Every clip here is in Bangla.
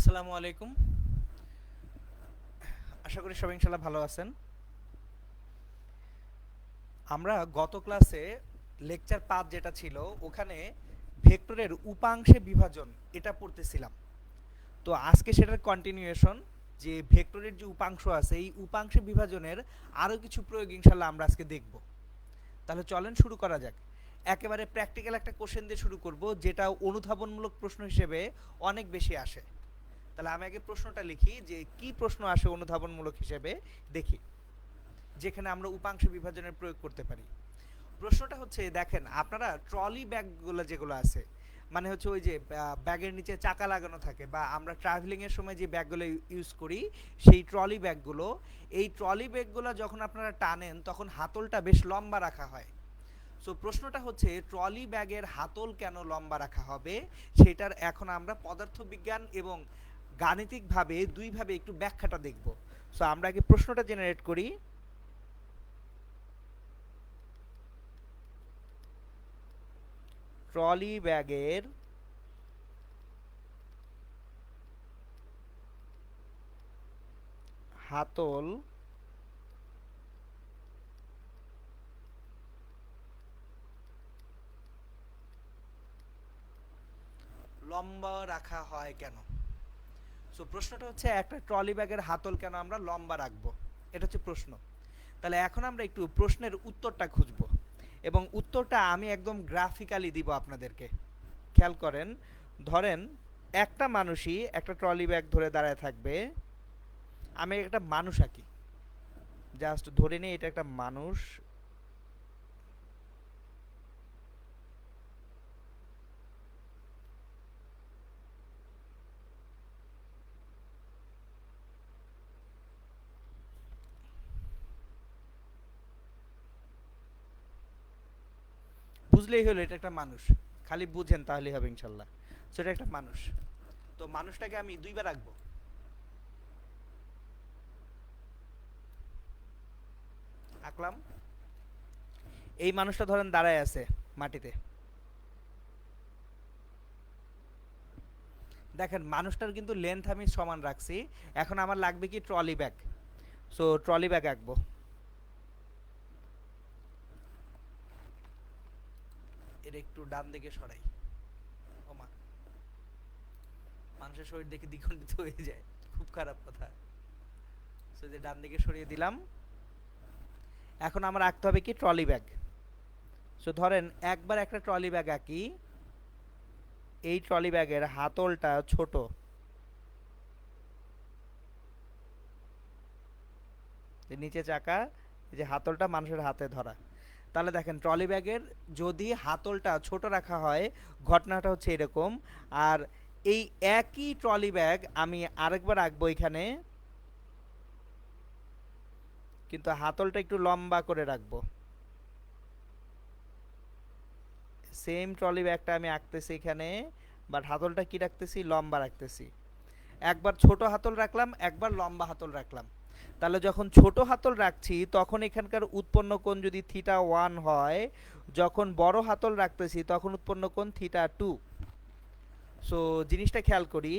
আসসালামু আলাইকুম। আশা করি সবাই ইনশাল্লাহ ভালো আছেন। আমরা গত ক্লাসে লেকচার 5 যেটা ছিল ওখানে ভেক্টরের উপাংশে বিভাজন এটা পড়তেছিলাম। তো আজকে সেটার কন্টিনিউয়েশন, যে ভেক্টরের যে উপাংশ আছে এই উপাংশে বিভাজনের আরও কিছু প্রয়োগ ইনশাল্লাহ আমরা আজকে দেখব। তাহলে চলেন শুরু করা যাক। একেবারে প্র্যাকটিক্যাল একটা কোশ্চেন দিয়ে শুরু করব, যেটা অনুধাবনমূলক প্রশ্ন হিসেবে অনেক বেশি আসে। তাহলে আমি আগে প্রশ্নটা লিখি যে কি প্রশ্ন আসে অনুধাবনমূলক হিসেবে, দেখি যেখানে আমরা উপাংশ বিভাজনের প্রয়োগ করতে পারি। প্রশ্নটা হচ্ছে, দেখেন আপনারা ট্রলি ব্যাগগুলো যেগুলো আছে, মানে হচ্ছে ওই যে ব্যাগের নিচে চাকা লাগানো থাকে বা আমরা ট্রাভেলিং এর সময় যে ব্যাগগুলো ইউজ করি সেই ট্রলি ব্যাগগুলো, এই ট্রলি ব্যাগগুলো যখন আপনারা টানেন তখন হাতলটা বেশ লম্বা রাখা হয়। সো প্রশ্নটা হচ্ছে ট্রলি ব্যাগের হাতল কেন লম্বা রাখা হবে, সেটার এখন আমরা পদার্থবিজ্ঞান এবং গাণিতিকভাবে দুইভাবে একটু ব্যাখ্যাটা দেখব। সো আমরা আগে প্রশ্নটা জেনারেট করি। ট্রলি ব্যাগের হাতল লম্বা রাখা হয় কেন? সো প্রশ্নটা হচ্ছে একটা ট্রলি ব্যাগের হাতল কেন আমরা লম্বা রাখবো, এটা হচ্ছে প্রশ্ন। তাহলে এখন আমরা একটু প্রশ্নের উত্তরটা খুঁজবো এবং উত্তরটা আমি একদম গ্রাফিক্যালি দিব আপনাদেরকে। খেয়াল করেন, ধরেন একটা মানুষই একটা ট্রলি ব্যাগ ধরে দাঁড়ায় থাকবে। আমি একটা মানুষ আঁকি, জাস্ট ধরে নিই এটা একটা মানুষ। বুঝলেই হলো এটা একটা মানুষ, খালি বুঝেন তাহলেই হবে ইনশাল্লাহ। সো এটা একটা মানুষ। তো মানুষটাকে আমি দুইবার আঁকবো। আঁকলাম। এই মানুষটা ধরেন দাঁড়ায় আছে মাটিতে। দেখেন মানুষটার কিন্তু লেন্থ আমি সমান রাখছি। এখন আমার লাগবে কি trolley bag. So trolley bag আঁকবো। এর একটু ডান দিকে সরাই। ওমা, মানুষের শরীর দেখে দ্বিখণ্ডিত হয়ে যায়, খুব খারাপ কথা। সো যে ডান দিকে সরিয়ে দিলাম। এখন আমার আঁকতে হবে কি ট্রলি ব্যাগ। সো ধরেন একবার একটা ট্রলি ব্যাগ আঁকি। এই ট্রলি ব্যাগের হাতলটা ছোট, নিচে চাকা, যে হাতলটা মানুষের হাতে ধরা। তাহলে দেখেন ট্রলি ব্যাগের যদি হাতলটা ছোট রাখা হয়, ঘটনাটা হচ্ছে এরকম। আর এই একই ট্রলি ব্যাগ আমি আরেকবার আঁকবো এখানে, কিন্তু হাতলটা একটু লম্বা করে রাখবো। সেম ট্রলি ব্যাগটা আমি আঁকতেছি এখানে, বাট হাতলটা কি রাখতেছি, লম্বা রাখতেছি। একবার ছোট হাতল রাখলাম, একবার লম্বা হাতল রাখলাম। তাহলে যখন ছোট হাতল রাখছি তখন এখানকার উৎপন্ন কোণ যদি θ1 হয়, যখন বড় হাতল রাখতেছি তখন উৎপন্ন কোণ θ2। সো জিনিসটা খেয়াল করি,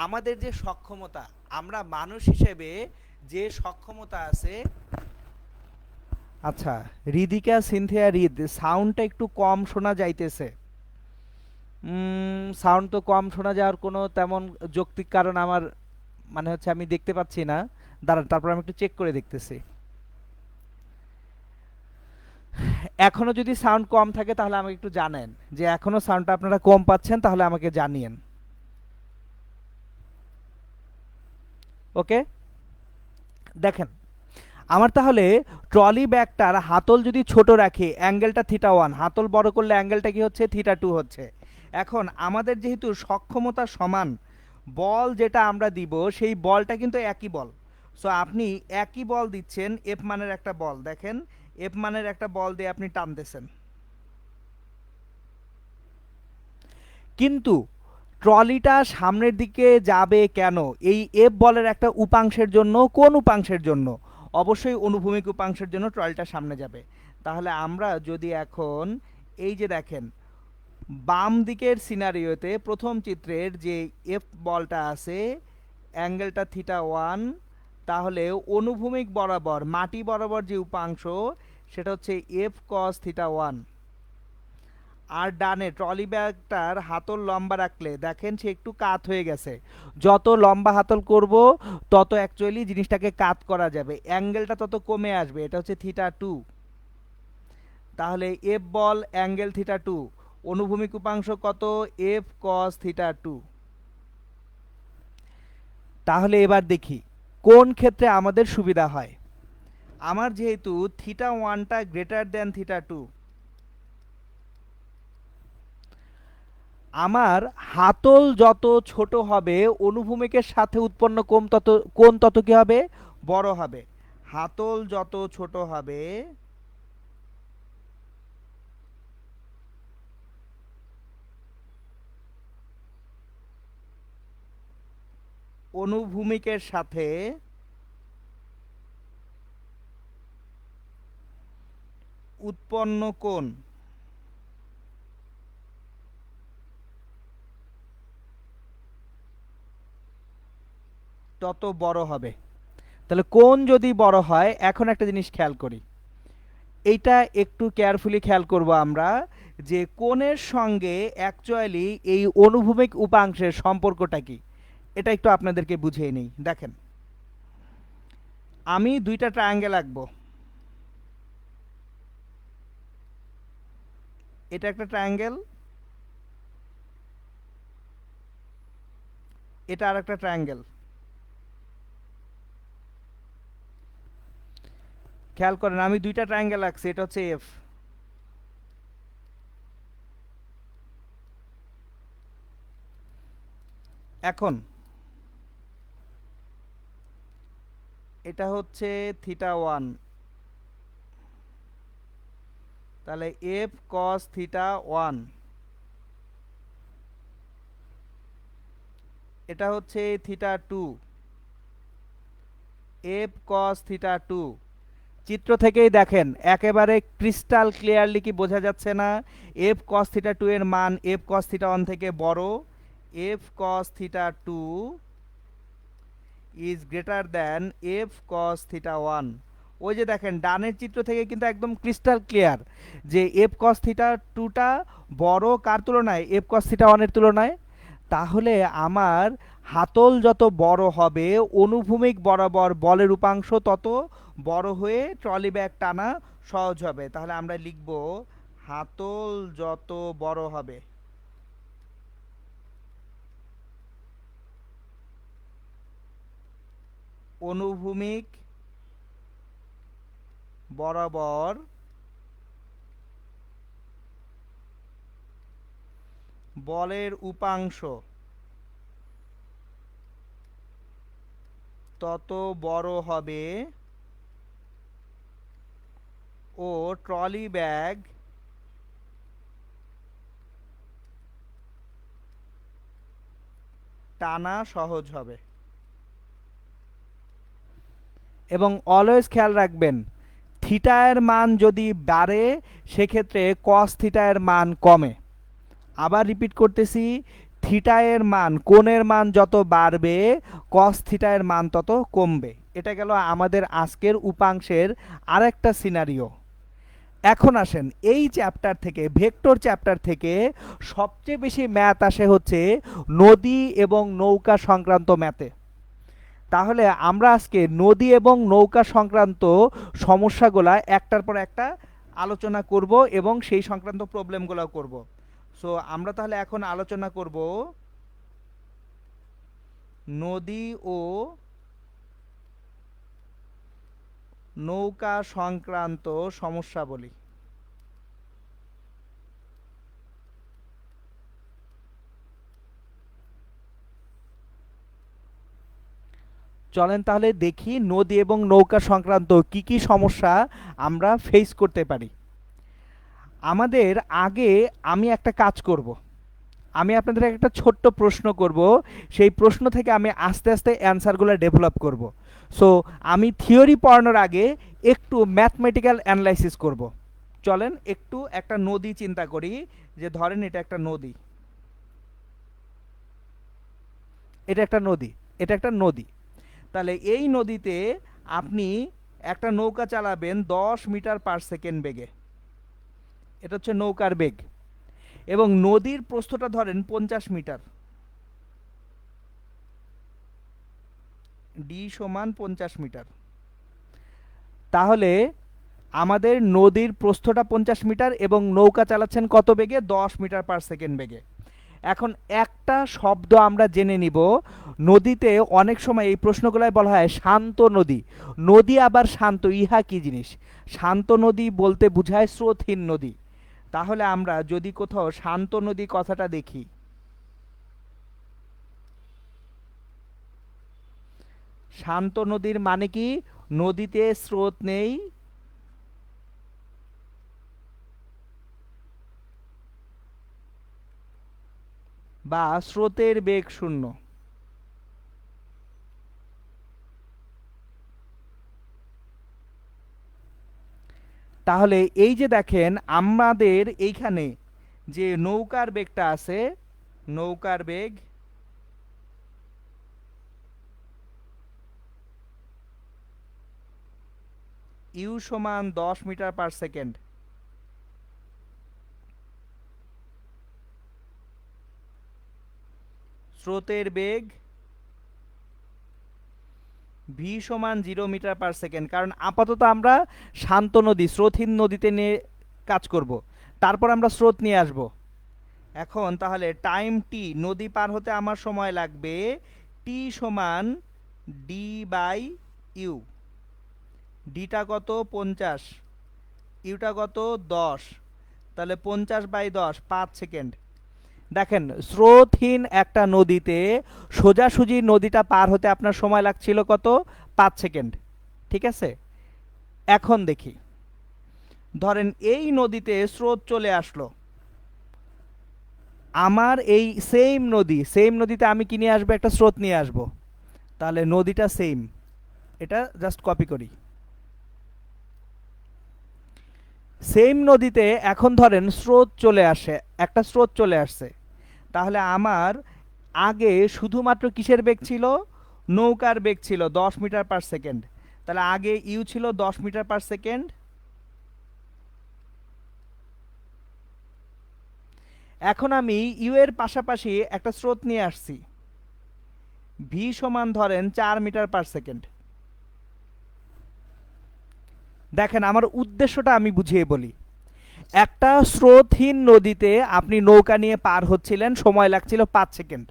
আমাদের যে সক্ষমতা, আমরা মানুষ হিসেবে যে সক্ষমতা আছে। আচ্ছা, হৃদিকা সিনথিয়া হৃদ, সাউন্ডটা একটু কম শোনা যাইতেছে। সাউন্ড তো কম শোনা যাওয়ার কোনো তেমন যৌক্তিক কারণ আমার মানে হচ্ছে আমি দেখতে পাচ্ছি না। দাঁড়ান, তারপর আমি একটু চেক করে দেখতেছি। এখনো যদি সাউন্ড কম থাকে তাহলে আমাকে একটু জানেন, যে এখনো সাউন্ডটা আপনারা কম পাচ্ছেন তাহলে আমাকে জানিয়েন। ওকে, দেখেন আমার তাহলে ট্রলি ব্যাগটার হাতল যদি ছোট রাখি, অ্যাঙ্গেলটা θ1, হাতল বড় করলে অ্যাঙ্গেলটা কি হচ্ছে, θ2 হচ্ছে। এখন আমাদের যেহেতু সক্ষমতা সমান, বল যেটা আমরা দিব সেই বলটা কিন্তু একই বল। সো আপনি একই বল দিচ্ছেন, এফ মানের একটা বল, দেখেন এফ মানের একটা বল দিয়ে আপনি টানতেছেন। কিন্তু ট্রলিটা সামনের দিকে যাবে কেন? এই এফ বলের একটা উপাংশের জন্য। কোন উপাংশের জন্য? অবশ্যই অনুভূমিক উপাংশের জন্য ট্রলিটা সামনে যাবে। তাহলে আমরা যদি এখন এই যে দেখেন বাম দিকের সিনারিওতে প্রথম চিত্রের যে এফ বলটা আছে, অ্যাঙ্গেলটা θ1, তাহলে অনুভূমিক বরাবর মাটি বরাবর যে উপাংশ সেটা হচ্ছে f cos θ1। আর ডানে ট্রলি ব্যাগটার হাতল লম্বা রাখলে দেখেন সে একটু কাত হয়ে গেছে, যত লম্বা হাতল করব তত অ্যাকচুয়ালি জিনিসটাকে কাত করা যাবে, অ্যাঙ্গেলটা তত কমে আসবে, এটা হচ্ছে θ2। তাহলে f বল অ্যাঙ্গেল θ2, অনুভূমিক উপাংশ কত, f cos θ2। তাহলে এবার দেখি কোন ক্ষেত্রে আমাদের সুবিধা হয়। আমার যেহেতু θ1টা গ্রেটার দেন θ2, আমার হাতল যত ছোট হবে অনুভূমিকের সাথে উৎপন্ন কোণ তত কি হবে, বড় হবে। হাতল যত ছোট হবে অনুভূমিকের সাথে উৎপন্ন কোণ তত বড় হবে। তাহলে কোণ যদি বড় হয়, এখন একটা জিনিস খেয়াল করি, এইটা একটু কেয়ারফুলি খেয়াল করব আমরা, যে কোণের সঙ্গে অ্যাকচুয়ালি এই অনুভূমিক উপাংশের সম্পর্কটা কি, এটা একটু আপনাদেরকে বুঝিয়ে নেই। দেখেন, আমি দুইটা ট্রায়াঙ্গেল আঁকবো, এটা একটা ট্রায়াঙ্গেল, এটা আর একটা ট্রায়াঙ্গেল। খেয়াল করেন আমি দুইটা ট্রায়াঙ্গেল আঁকছি, এটা হচ্ছে এফ। এখন এটা হচ্ছে θ1, তাহলে f cos θ1, এটা হচ্ছে θ2, f cos θ2। চিত্র থেকেই দেখেন একেবারে ক্রিস্টাল ক্লিয়ারলি কি বোঝা যাচ্ছে না, f cos θ2 এর মান f cos θ1 থেকে বড়, f cos θ2 is greater than f cos θ1। ওই যে দেখেন ডানের চিত্র থেকে কিন্তু একদম ক্রিস্টাল ক্লিয়ার যে f cos θ2টা বড় কার তুলনায়, f cos θ1 এর তুলনায়। তাহলে আমার হাতল যত বড় হবে অনুভূমিক বরাবর বলের উপাংশ তত বড় হয়ে ট্রলি ব্যাগ টানা সহজ হবে। তাহলে আমরা লিখব হাতল যত বড় হবে অনুভূমিক বরাবর বলের উপাংশ তত বড় হবে ও ট্রলি ব্যাগ টানা সহজ হবে। এবং অলওয়েজ খেয়াল রাখবেন থিটা এর মান যদি বাড়ে সেক্ষেত্রে কস থিটা এর মান কমে। আবার রিপিট করতেছি, থিটা এর মান কোণের মান যত বাড়বে কস থিটা এর মান তত কমবে। এটা গেল আমাদের আজকের উপাংশের আরেকটা সিনারিও। এখন আসেন এই চ্যাপ্টার থেকে, ভেক্টর চ্যাপ্টার থেকে সবচেয়ে বেশি ম্যাথ আসে হচ্ছে নদী এবং নৌকা সংক্রান্ত ম্যাথে। তাহলে আমরা আজকে নদী এবং নৌকা সংক্রান্ত সমস্যাগুলা একটার পর একটা আলোচনা করব এবং সেই সংক্রান্ত প্রবলেমগুলো করব। সো আমরা তাহলে এখন আলোচনা করব নদী ও নৌকা সংক্রান্ত সমস্যাবলী। চলেন তাহলে দেখি নদী এবং নৌকা সংক্রান্ত কি কি সমস্যা আমরা ফেস করতে পারি। আমাদের আগে আমি একটা কাজ করব, আমি আপনাদের একটা ছোট্ট প্রশ্ন করব, সেই প্রশ্ন থেকে আমি আস্তে আস্তে অ্যান্সারগুলো ডেভেলপ করব। সো আমি থিওরি পড়ানোর আগে একটু ম্যাথমেটিক্যাল অ্যানালাইসিস করব। চলেন একটু একটা নদী চিন্তা করি, যে ধরেন এটা একটা নদী, এটা একটা নদী, এটা একটা নদী। তাহলে এই নদীতে আপনি একটা নৌকা চালাবেন 10 মিটার/সেকেন্ড বেগে, এটা হচ্ছে নৌকার বেগ, এবং নদীর প্রস্থটা ধরেন 50 মিটার, ডি সমান 50 মিটার। তাহলে আমাদের নদীর প্রস্থটা 50 মিটার এবং নৌকা চালাচ্ছেন কত বেগে? 10 মিটার/সেকেন্ড বেগে। এখন একটা শব্দ আমরা জেনে নিব, নদীতে অনেক সময় এই প্রশ্নগুলোয় বলা হয় শান্ত নদী। নদী আবার শান্ত, ইহা কি জিনিস? শান্ত নদী বলতে বোঝায় স্রোতহীন নদী। তাহলে আমরা যদি কোথাও শান্ত নদী কথাটা দেখি, শান্ত নদীর মানে কি? নদীতে স্রোত নেই, বা স্রোতের বেগ শূন্য। তাহলে এই যে দেখেন আমাদের এইখানে যে নৌকার বেগটা আছে, নৌকার বেগ ইউ সমান 10 মিটার/সেকেন্ড। স্রোতের বেগ ভি সমান 0 মিটার/সেকেন্ড। কারণ আপাতত আমরা শান্ত নদী, স্রোতহীন নদীতে নিয়ে কাজ করব, তারপর আমরা স্রোত নিয়ে আসব। এখন তাহলে টাইম টি, নদী পার হতে আমার সময় লাগবে টি সমান ডি বাই ইউ। ডিটা কত? 50, ইউটা কত? 10, তাহলে 50/10, 5 সেকেন্ড। দেখেন স্রোতহীন একটা নদীতে সোজাসুজি নদীটা পার হতে আপনার সময় লাগছিল কত? 5 সেকেন্ড। ঠিক আছে, এখন দেখি, ধরেন এই নদীতে স্রোত চলে আসলো, আমার এই সেম নদীতে আমি কি নিয়ে আসবো? একটা স্রোত নিয়ে আসবো। তাহলে নদীটা সেম, এটা জাস্ট কপি করি। সেম নদীতে এখন ধরেন স্রোত চলে আসে, একটা স্রোত চলে আসছে। তাহলে আমার আগে শুধুমাত্র কিসের বেগ ছিল? নৌকার বেগ ছিল 10 মিটার/সেকেন্ড। তাহলে আগে ইউ ছিল 10 মিটার/সেকেন্ড। এখন আমি ইউ এর পাশাপাশি একটা স্রোত নিয়ে আসছি, ভি সমান ধরেন 4 মিটার/সেকেন্ড। দেখেন আমার উদ্দেশ্যটা আমি বুঝিয়ে বলি। একটা স্রোতহীন নদীতে আপনি নৌকা নিয়ে পার হচ্ছিলেন, সময় লাগছিল 5 সেকেন্ড।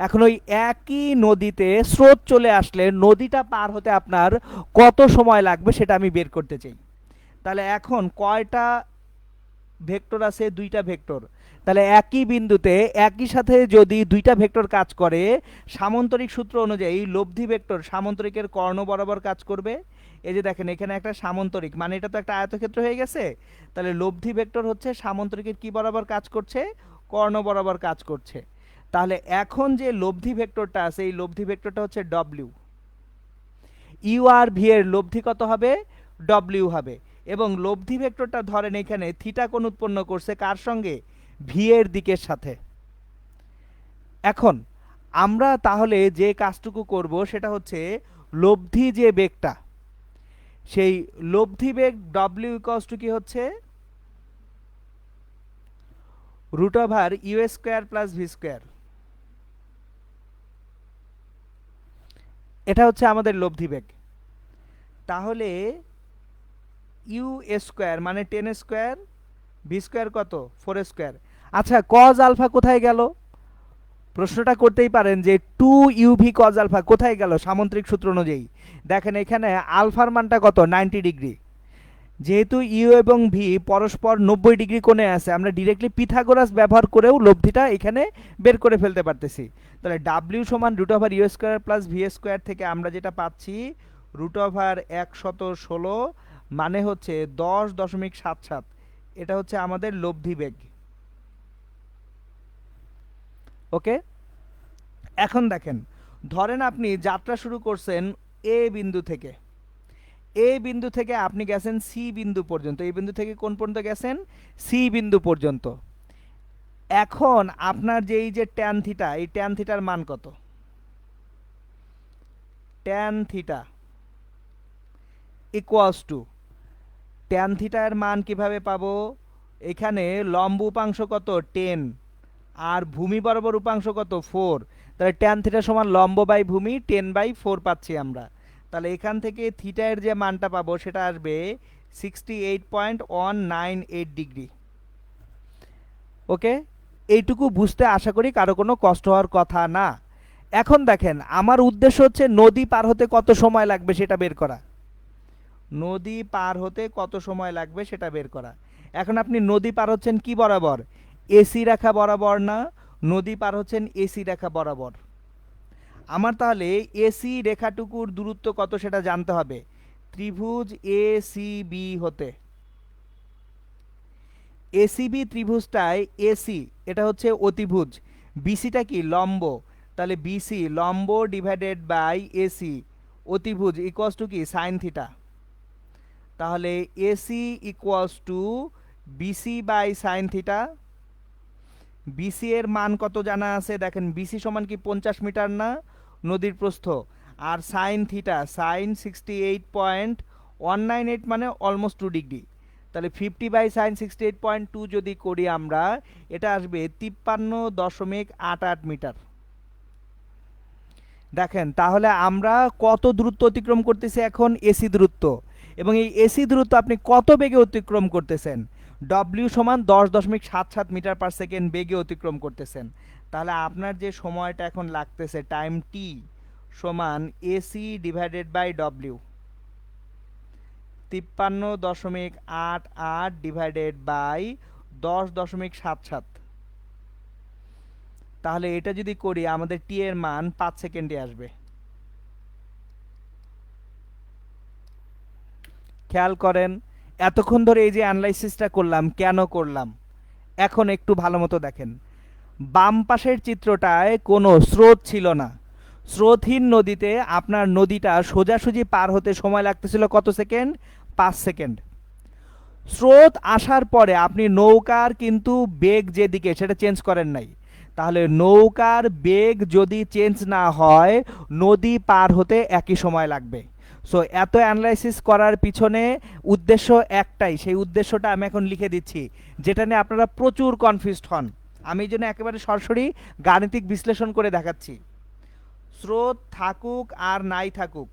এখন ওই একই নদীতে স্রোত চলে আসলে নদীটা পার হতে আপনার কত সময় লাগবে সেটা আমি বের করতে চাই। তাহলে এখন কয়টা ভেক্টর আছে? 2টা ভেক্টর। তাহলে একই বিন্দুতে একই সাথে যদি 2টা ভেক্টর কাজ করে, সামান্তরিক সূত্র অনুযায়ী লব্ধি ভেক্টর সামান্তরিকের কর্ণ বরাবর কাজ করবে। এই যে দেখেন এখানে একটা সামান্তরিক, মানে এটা তো একটা আয়তক্ষেত্র হয়ে গেছে। তাহলে লব্ধি ভেক্টর হচ্ছে সামান্তরিকের কি বরাবর কাজ করছে? কর্ণ বরাবর কাজ করছে। তাহলে এখন যে লব্ধি ভেক্টরটা আছে, এই লব্ধি ভেক্টরটা হচ্ছে ডব্লিউ। ইউ আর ভি এর লব্ধি কত হবে? ডব্লিউ হবে। এবং লব্ধি ভেক্টরটা ধরেন এখানে থিটা কোণ উৎপন্ন করছে কার সঙ্গে? ভি এর দিকের সাথে। এখন আমরা তাহলে যে কাজটুকু করব সেটা হচ্ছে লব্ধি যে বেগটা, সেই লব্ধি বেগ ডব্লিউ ইকুয়ালস টু কি হচ্ছে? √ইউ² প্লাস ভি²। এটা হচ্ছে আমাদের লব্ধি বেগ। তাহলে ইউ² মানে 10² ভি² কত? 4²। আচ্ছা কজ আলফা কোথায় গেল? প্রশ্নটা করতেই পারেন যে 2uv কজ আলফা কোথায় গেল সামান্তরিক সূত্র অনুযায়ী? দেখেন এখানে আলফার মানটা কত? 90 ডিগ্রি। যেহেতু ইউ এবং ভি পরস্পর 90 ডিগ্রি কোণে আছে, আমরা ডিরেক্টলি পিথাগোরাস ব্যবহার করেও লব্ধিটা এখানে বের করে ফেলতে পারতেছি। তাহলে ডাব্লিউ সমান √ইউ² প্লাস ভি² থেকে আমরা যেটা পাচ্ছি √116, মানে হচ্ছে 10.77। এটা হচ্ছে আমাদের লব্ধি বেগ। ওকে, এখন দেখেন ধরেন আপনি যাত্রা শুরু করছেন এ বিন্দু থেকে, এ বিন্দু থেকে আপনি গেছেন সি বিন্দু পর্যন্ত। এই বিন্দু থেকে কোন পর্যন্ত গেছেন? সি বিন্দু পর্যন্ত। এখন আপনার যে এই যে ট্যান থিটা, এই ট্যান থিটার মান কত? Tan theta equals two, tan theta এর মান কিভাবে পাবো? এখানে লম্ব উপাংশ কত 10 আর ভূমি বরাবর উপাংশ কত 4, তাহলে ট্যান থিটা সমান লম্ব বাই ভূমি 10/4 পাচ্ছি আমরা। তাহলে এখান থেকে থিটা এর যে মানটা পাবো সেটা আসবে 68.198 ডিগ্রি। ওকে, এইটুকু বুঝতে আশা করি কারো কোনো কষ্ট হওয়ার কথা না। এখন দেখেন আমার উদ্দেশ্য হচ্ছে নদী পার হতে কত সময় লাগবে সেটা বের করা, নদী পার হতে কত সময় লাগবে সেটা বের করা। এখন আপনি নদী পার হচ্ছেন কি বরাবর? এসি রেখা বরাবর না, নদী পার হচ্ছেন এসি রেখা বরাবর। আমার তাহলে এসি রেখাটুকুর দূরত্ব কত সেটা জানতে হবে। ত্রিভুজ এ সি বি হতে এসিবি ত্রিভুজটায় এসি এটা হচ্ছে অতিভুজ, বিসিটা কি লম্ব, তাহলে বিসি লম্ব ডিভাইডেড বাই এসি অতিভুজ ইকুয়ালস টু কি সাইন থিটা। তাহলে AC equals to BC by sine theta. BC এর মান কত জানা আছে দেখেন, বিসি সমান কি 50 মিটার না নদীর প্রস্থ, আর সাইন থিটা সাইন 68.198 মানে অলমোস্ট 2 ডিগ্রি। তাহলে 50/sin 68.2 যদি করি আমরা, এটা আসবে 53.88 মিটার। দেখেন তাহলে আমরা কত দূরত্ব অতিক্রম করতেছি এখন? এসি দূরত্ব। এবং এই এসি দূরত্ব আপনি কত বেগে অতিক্রম করতেছেন? ডব্লিউ সমান 10.77 মিটার পার সেকেন্ড বেগে অতিক্রম করতেছেন। তাহলে আপনার যে সময়টা এখন লাগতেছে টাইম টি সমান AC divided by W, 53.88 divided by 10.77। তাহলে এটা যদি করি আমাদের টি এর মান 5 সেকেন্ডে আসবে। খেয়াল করেন এতক্ষণ ধরে এই যে অ্যানালাইসিসটা করলাম কেন করলাম, এখন একটু ভালো মতো দেখেন। বাম পাশের চিত্রটায় কোনো স্রোত ছিল না, স্রোতহীন নদীতে আপনার নদীটা সোজাসুজি পার হতে সময় লাগতেছিল কত সেকেন্ড? 5 সেকেন্ড। স্রোত আসার পরে আপনি নৌকার কিন্তু বেগ যেদিকে সেটা চেঞ্জ করেন নাই, তাহলে নৌকার বেগ যদি চেঞ্জ না হয় নদী পার হতে একই সময় লাগবে। সো এত অ্যানালাইসিস করার পিছনে উদ্দেশ্য একটাই, সেই উদ্দেশ্যটা আমি এখন লিখে দিচ্ছি, যেটা নিয়ে আপনারা প্রচুর কনফিউজড হন। আমি এই জন্য একেবারে সরাসরি গাণিতিক বিশ্লেষণ করে দেখাচ্ছি। স্রোত থাকুক আর নাই থাকুক,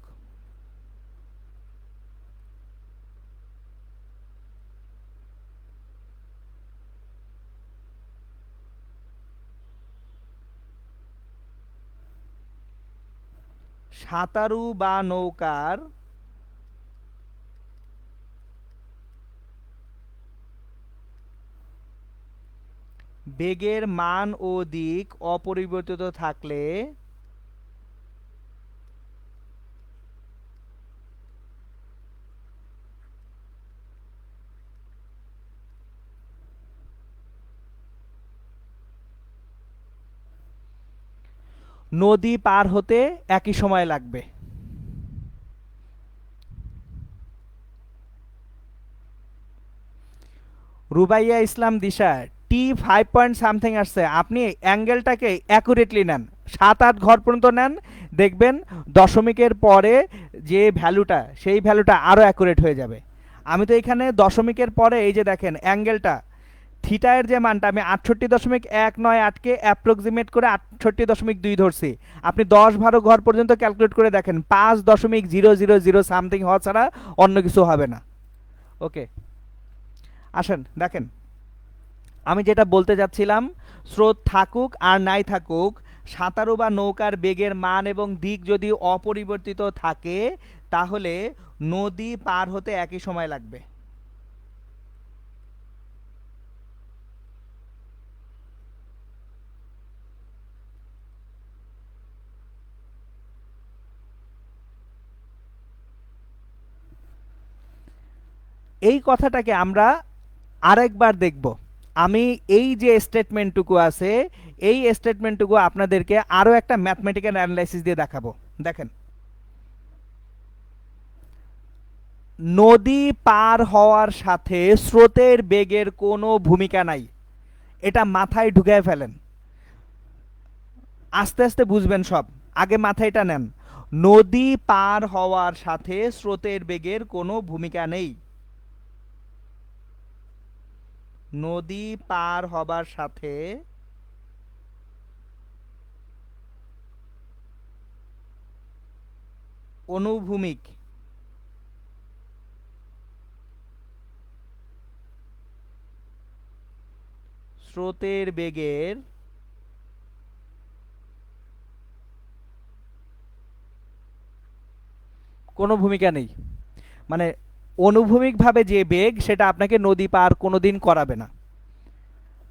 সাঁতারু বা নৌকার বেগের মান ও দিক অপরিবর্তিত থাকলে নদী পার হতে একই সময় লাগবে। রুবাইয়া ইসলাম দিশা টি 5 পয়েন্ট সামথিং আসছে, আপনি অ্যাঙ্গেলটাকে অ্যাকুরেটলি নেন, 7-8 ঘর পর্যন্ত নেন, দেখবেন দশমিকের পরে যে ভ্যালুটা সেই ভ্যালুটা আরও অ্যাকুরেট হয়ে যাবে। আমি তো এখানে দশমিকের পরে এই যে দেখেন অ্যাঙ্গেলটা থিটা এর যে মানটা আমি 68.198কে অ্যাপ্রক্সিমেট করে 68.2 ধরছি, আপনি 10-12 ঘর পর্যন্ত ক্যালকুলেট করে দেখেন 5.000 সামথিং হওয়া ছাড়া অন্য কিছু হবে না। ওকে আসেন দেখেন, আমি যেটা বলতে যাচ্ছিলাম, স্রোত থাকুক আর নাই থাকুক, সাঁতারু বা নৌকার বেগের মান এবং দিক যদি অপরিবর্তিত থাকে তাহলে নদী পার হতে একই সময় লাগবে। এই কথাটাকে আমরা আরেকবার দেখব। আমি এই যে স্টেটমেন্টটুকু আছে এই স্টেটমেন্টটুকু আপনাদেরকে আরো একটা ম্যাথমেটিক্যাল অ্যানালাইসিস দিয়ে দেখাবো। দেখেন, নদী পার হওয়ার সাথে স্রোতের বেগের কোনো ভূমিকা নাই, এটা মাথায় ঢুকায় ফেলেন, আস্তে আস্তে বুঝবেন সব, আগে মাথায় এটা নেন। নদী পার হওয়ার সাথে স্রোতের বেগের কোনো ভূমিকা নেই। নদী পার হবার সাথে অনুভূমিক স্রোতের বেগের কোনো ভূমিকা নেই। মানে অনুভূমিকভাবে যে বেগ সেটা আপনাকে নদী পার কোনোদিন করাবে না,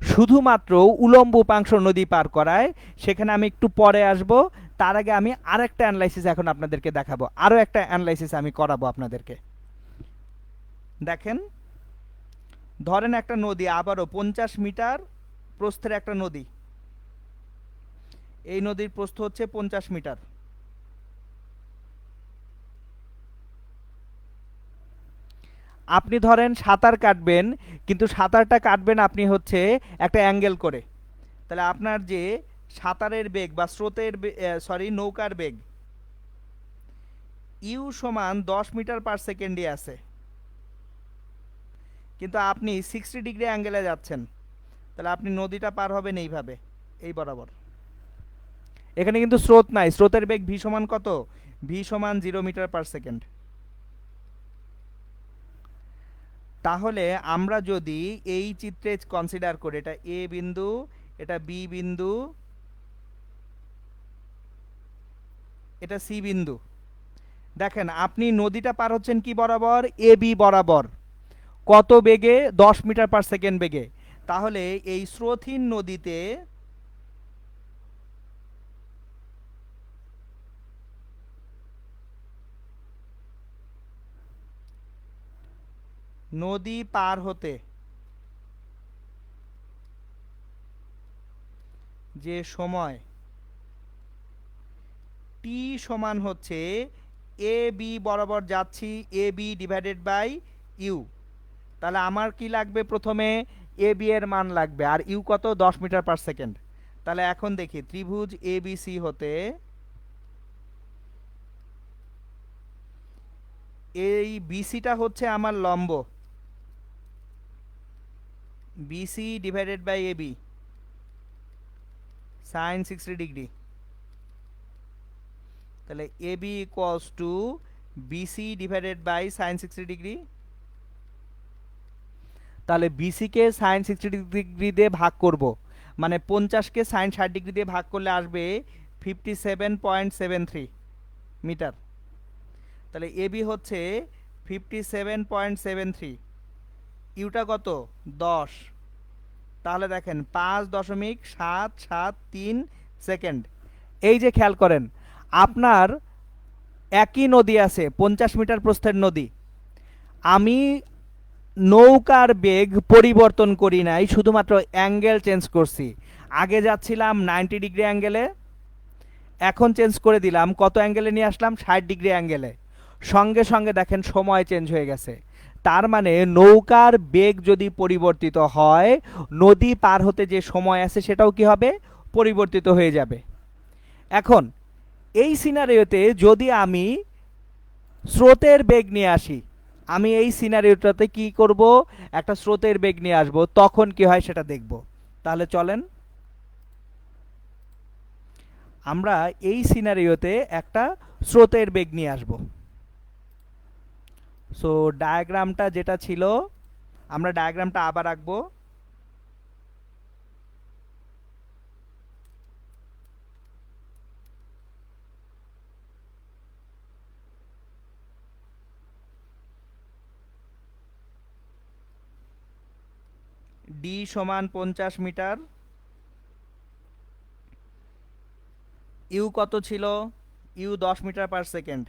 শুধুমাত্র উলম্ব উপাংশ নদী পার করায়। সেখানে আমি একটু পরে আসব। তার আগে আমি আরেকটা অ্যানালাইসিস এখন আপনাদেরকে দেখাবো, আরও একটা অ্যানালাইসিস আমি করাবো আপনাদেরকে। দেখেন, ধরেন একটা নদী, আবারও 50 মিটার প্রস্থের একটা নদী। এই নদীর প্রস্থ হচ্ছে 50 মিটার। আপনি ধরেন সাঁতার কাটবেন, কিন্তু সাঁতারটা কাটবেন আপনি হচ্ছে একটা অ্যাঙ্গেল করে। তাহলে আপনার যে সাঁতারের বেগ বা স্রোতের নৌকার বেগ ইউ সমান 10 মিটার পার সেকেন্ডে আছে, কিন্তু আপনি 60 ডিগ্রি অ্যাঙ্গেলে যাচ্ছেন। তাহলে আপনি নদীটা পার হবেন এইভাবে, এই বরাবর। এখানে কিন্তু স্রোত নাই, স্রোতের বেগ ভি সমান কত? ভি সমান 0 মিটার পার সেকেন্ড। তাহলে আমরা যদি এই চিত্রে কনসিডার করি, এটা এ বিন্দু, এটা বি বিন্দু, এটা সি বিন্দু। দেখেন আপনি নদীটা পার হচ্ছেন কি বরাবর? এ বি বরাবর। কত বেগে? 10 মিটার পার সেকেন্ড বেগে। তাহলে এই স্রোতহীন নদীতে নদী পার হতে যে সময় টি সমান হচ্ছে এ বি বরাবর যাচ্ছি, A B divided by you. তাহলে আমার কি লাগবে? প্রথমে এ বি এর মান লাগবে, আর ইউ কত? 10 মিটার পার সেকেন্ড। তাহলে এখন দেখি ত্রিভুজ এ বি সি হতে এই বিসিটা হচ্ছে আমার লম্ব, BC divided by A B sine 60 degree. তাহলে A B equals to BC divided by sine 60 degree. তাহলে বিসিকে সাইন 60 ডিগ্রি দিয়ে ভাগ করব, মানে 50কে সাইন 60 ডিগ্রি দিয়ে ভাগ করলে আসবে 57.73 মিটার। তাহলে এবি হচ্ছে 57.73, ইউটা কত? 10। তাহলে দেখেন 5.773 সেকেন্ড। এই যে খেয়াল করেন, আপনার একই নদী আছে, 50 মিটার প্রস্থের নদী। আমি নৌকার বেগ পরিবর্তন করি নাই, শুধুমাত্র অ্যাঙ্গেল চেঞ্জ করছি। আগে যাচ্ছিলাম 90 ডিগ্রি অ্যাঙ্গেলে, এখন চেঞ্জ করে দিলাম কত অ্যাঙ্গেলে নিয়ে আসলাম? 60 ডিগ্রি অ্যাঙ্গেলে। সঙ্গে সঙ্গে দেখেন সময় চেঞ্জ হয়ে গেছে। তার মানে নৌকার বেগ যদি পরিবর্তিত হয়, নদী পার হতে যে সময় আছে সেটাও কি হবে? পরিবর্তিত হয়ে যাবে। এখন এই সিনারিওতে যদি আমি স্রোতের বেগ নিয়ে আসি, আমি এই সিনারিওটাতে কি করব? একটা স্রোতের বেগ নিয়ে আসব, তখন কি হয় সেটা দেখব। তাহলে চলেন আমরা এই সিনারিওতে একটা স্রোতের বেগ নিয়ে আসব। সো ডায়াগ্রামটা যেটা ছিল, আমরা ডায়াগ্রামটা আবার আঁকবো। ডি সমান 50 মিটার, ইউ কত ছিল? U 10 metre per second.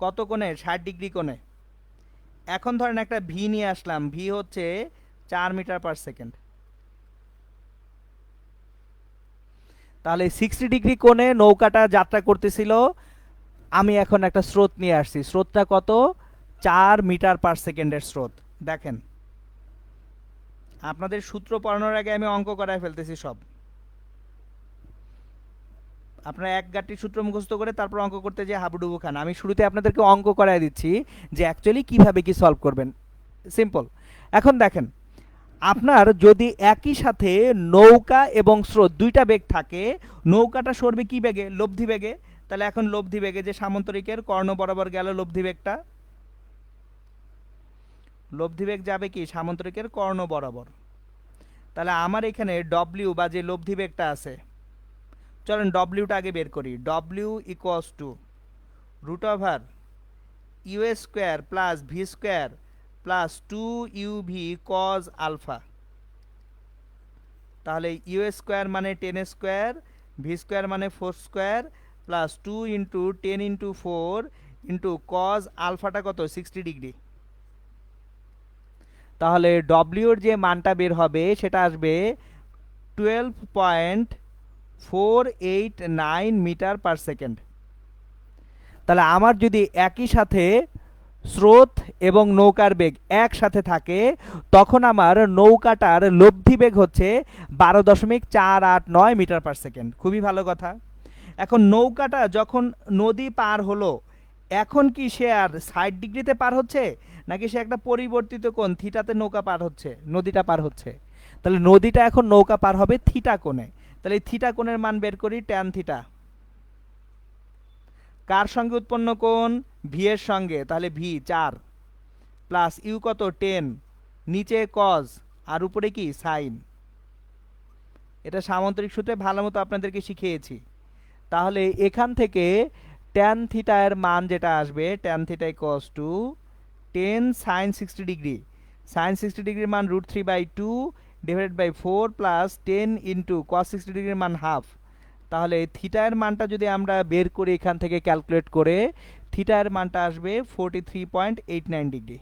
কত কোণে? 60 ডিগ্রি কোণে। এখন ধরেন একটা ভি নিয়ে আসলাম, ভি হচ্ছে 4 মিটার পার সেকেন্ড। তাহলে 60 ডিগ্রি কোণে নৌকাটা যাত্রা করতেছিল। আমি এখন একটা স্রোত নিয়ে আসছি, স্রোতটা কত? 4 মিটার পার সেকেন্ডের স্রোত। দেখেন আপনাদের সূত্র পড়ানোর আগে আমি অঙ্ক করায় ফেলতেছি সব। আপনারা এক গাঁটটির সূত্র মুখস্থ করে তারপর অঙ্ক করতে যে হাবুডুবু খান। আমি শুরুতে আপনাদেরকে অঙ্ক করায় দিচ্ছি যে অ্যাকচুয়ালি কিভাবে কি সলভ করবেন, সিম্পল। এখন দেখেন, আপনার যদি একই সাথে নৌকা এবং স্রোত দুইটা বেগ থাকে, নৌকাটা সরবে কি বেগে? লব্ধি বেগে। তাহলে এখন লব্ধি বেগে যে সামান্তরিকের কর্ণ বরাবর গেল লব্ধি বেগটা, লব্ধি বেগ যাবে কি সামান্তরিকের কর্ণ বরাবর। তাহলে আমার এখানে ডব্লিউ বা যে লব্ধি বেগটা আছে, চলেন ডব্লিউটা আগে বের করি। W equals to root over U square plus V square plus 2uv cos alpha. তাহলে ইউ স্কোয়ার মানে 10 স্কোয়ার, ভি স্কোয়ার মানে 4 square plus 2 into 10 into 4 into cos আলফাটা কত 60 ডিগ্রি। তাহলে ডব্লিউর যে মানটা বের হবে সেটা আসবে 12.489 মিটার পার সেকেন্ড। তাহলে আমার যদি একই সাথে স্রোত এবং নৌকার বেগ একসাথে থাকে, তখন আমার নৌকাটার লব্ধি বেগ হচ্ছে 12.489 মিটার পার সেকেন্ড। খুবই ভালো কথা। এখন নৌকাটা যখন নদী পার হলো, এখন কি সে আর 60 ডিগ্রিতে পার হচ্ছে, নাকি সে একটা পরিবর্তিত কোণ থিটাতে নৌকা পার হচ্ছে, নদীটা পার হচ্ছে? তাহলে নদীটা এখন নৌকা পার হবে থিটা কোণে। তাহলে এই থিটা কোণের মান বের করি, ট্যান থিটা। কার সঙ্গে উৎপন্ন কোণ? ভি এর সঙ্গে। তাহলে ভি 4 প্লাস ইউ কত 10, নিচে কজ আর উপরে কি সাইন। এটা সামান্তরিক সূত্রে ভালো মতো আপনাদেরকে শিখিয়েছি। তাহলে এখান থেকে ট্যান থিটা এর মান যেটা আসবে, tan theta equals to 10 sine 60 degree. Sine 60 ডিগ্রির মান √3/2 divided by 4 plus 10 into cos 60 ডিগ্রির মান হাফ। তাহলে থিটা এর মানটা যদি আমরা বের করি এখান থেকে ক্যালকুলেট করে, থিটা এর মানটা আসবে 43.89 ডিগ্রি।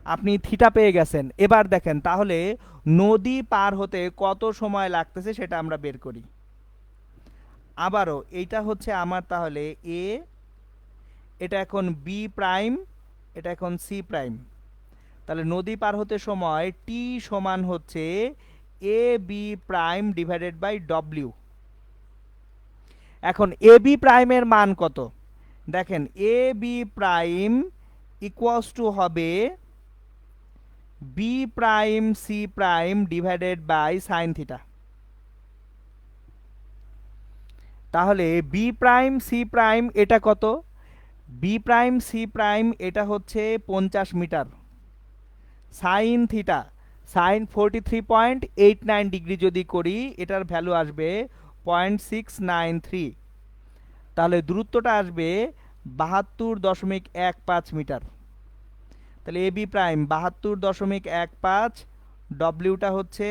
আপনি থিটা পেয়ে গেছেন। এবার দেখেন তাহলে নদী পার হতে কত সময় লাগতেছে সেটা আমরা বের করি। আবারও এইটা হচ্ছে আমার তাহলে এ, এটা এখন বি প্রাইম, এটা এখন সি প্রাইম। তাহলে নদী পার হতে সময় টি সমান হচ্ছে A B prime divided by W. এখন এ বি প্রাইমের মান কত? দেখেন A B prime equals to হবে B prime C prime divided by sine theta. তাহলে বি প্রাইম সি প্রাইম এটা কত? বি প্রাইম সি প্রাইম এটা হচ্ছে 50 metre. Sine theta, sine 43.89 degree যদি করি, এটার ভ্যালু আসবে 0.693। তাহলে দূরত্বটা আসবে 72.15 মিটার। তাহলে এ বি প্রাইম 72.15, ডব্লিউটা হচ্ছে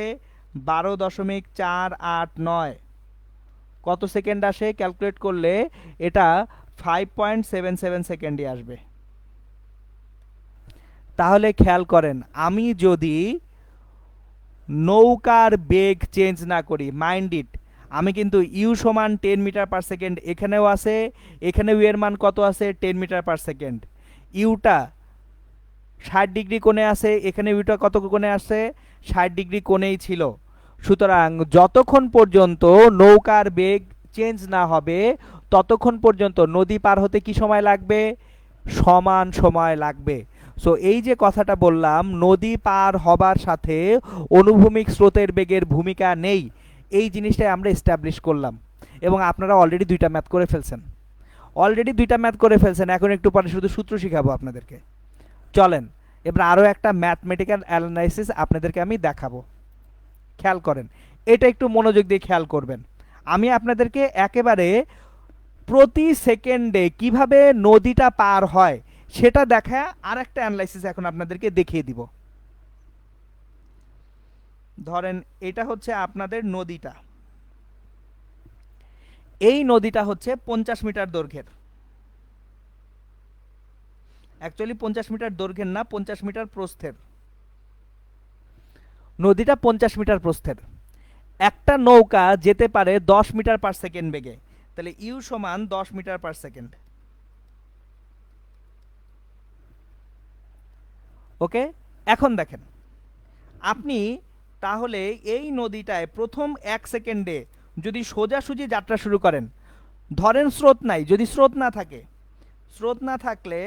12.489। কত সেকেন্ড আসে ক্যালকুলেট করলে? এটা 5.77 সেকেন্ডে আসবে। তাহলে খেয়াল করেন, আমি যদি নৌকার বেগ চেঞ্জ না করি, মাইন্ড ইট, আমি কিন্তু ইউ সমান 10 মিটার পার সেকেন্ড এখানেও আছে, এখানেও এর মান কত আছে 10 মিটার পার সেকেন্ড। ইউটা 60 ডিগ্রি কোণে আছে, এখানে ইউটা কত কোণে আছে 60 ডিগ্রি কোণেই ছিল। সুতরাং যতক্ষণ পর্যন্ত নৌকার বেগ চেঞ্জ না হবে ততক্ষণ পর্যন্ত নদী পার হতে কি সময় লাগবে? সমান সময় লাগবে। সো এই যে কথাটা বললাম, নদী পার হবার সাথে অনুভূমিক স্রোতের বেগের ভূমিকা নেই, এই জিনিসটাই আমরা এস্টাবলিশ করলাম। এবং আপনারা অলরেডি দুইটা ম্যাথ করে ফেলছেন, এখন একটু পরে শুধু সূত্র শিখাবো আপনাদেরকে। চলেন এবার আরও একটা ম্যাথমেটিক্যাল অ্যানালাইসিস আপনাদেরকে আমি দেখাবো। খেয়াল করেন, এটা একটু মনোযোগ দিয়ে খেয়াল করবেন। আমি আপনাদেরকে একেবারে প্রতি সেকেন্ডে কিভাবে নদীটা পার হয় সেটা দেখা আর একটা অ্যানালাইসিস এখন আপনাদেরকে দেখিয়ে দিব। ধরেন এটা হচ্ছে আপনাদের নদীটা, এই নদীটা হচ্ছে 50 মিটার দৈর্ঘ্যের। অ্যাকচুয়ালি 50 মিটার দৈর্ঘ্যের না, 50 মিটার প্রস্থের। নদীটা 50 মিটার প্রস্থের। একটা নৌকা যেতে পারে 10 মিটার পার সেকেন্ড বেগে। তাহলে ইউ সমান 10 মিটার পার সেকেন্ড। ওকে, এখন দেখেন আপনি তাহলে এই নদীটায় প্রথম 1 সেকেন্ডে যদি সোজাসুজি যাত্রা শুরু করেন, ধরেন স্রোত নাই, যদি স্রোত না থাকে, স্রোত না থাকলে,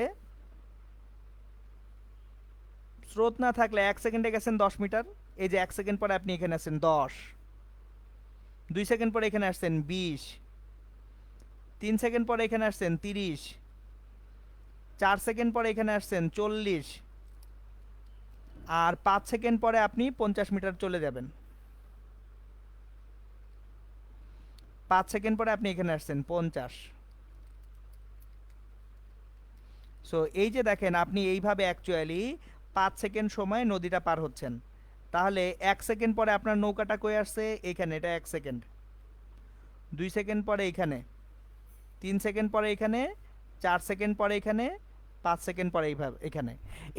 স্রোত না থাকলে 1 সেকেন্ডে গেছেন 10 মিটার, এই যে 1 সেকেন্ড পরে আপনি এখানে আসছেন 10, 2 সেকেন্ড পরে এখানে আসছেন 20, 3 সেকেন্ড পরে এখানে আসছেন 30, 4 সেকেন্ড পরে এখানে আসছেন 40, আর 5 সেকেন্ড পরে আপনি 50 মিটার চলে যাবেন। 5 সেকেন্ড পরে আপনি এখানে আসছেন 50। সো এই যে দেখেন আপনি এইভাবে অ্যাকচুয়ালি 5 সেকেন্ড সময় নদীটা পার হচ্ছেন। তাহলে 1 সেকেন্ড পরে আপনার নৌকাটা কই আসছে, এখানে, এটা 1 সেকেন্ড। 2 সেকেন্ড পরে এখানে, 3 সেকেন্ড পরে এখানে, 4 সেকেন্ড পরে এখানে, 5 সেকেন্ড পরে এইভাবে এখানে,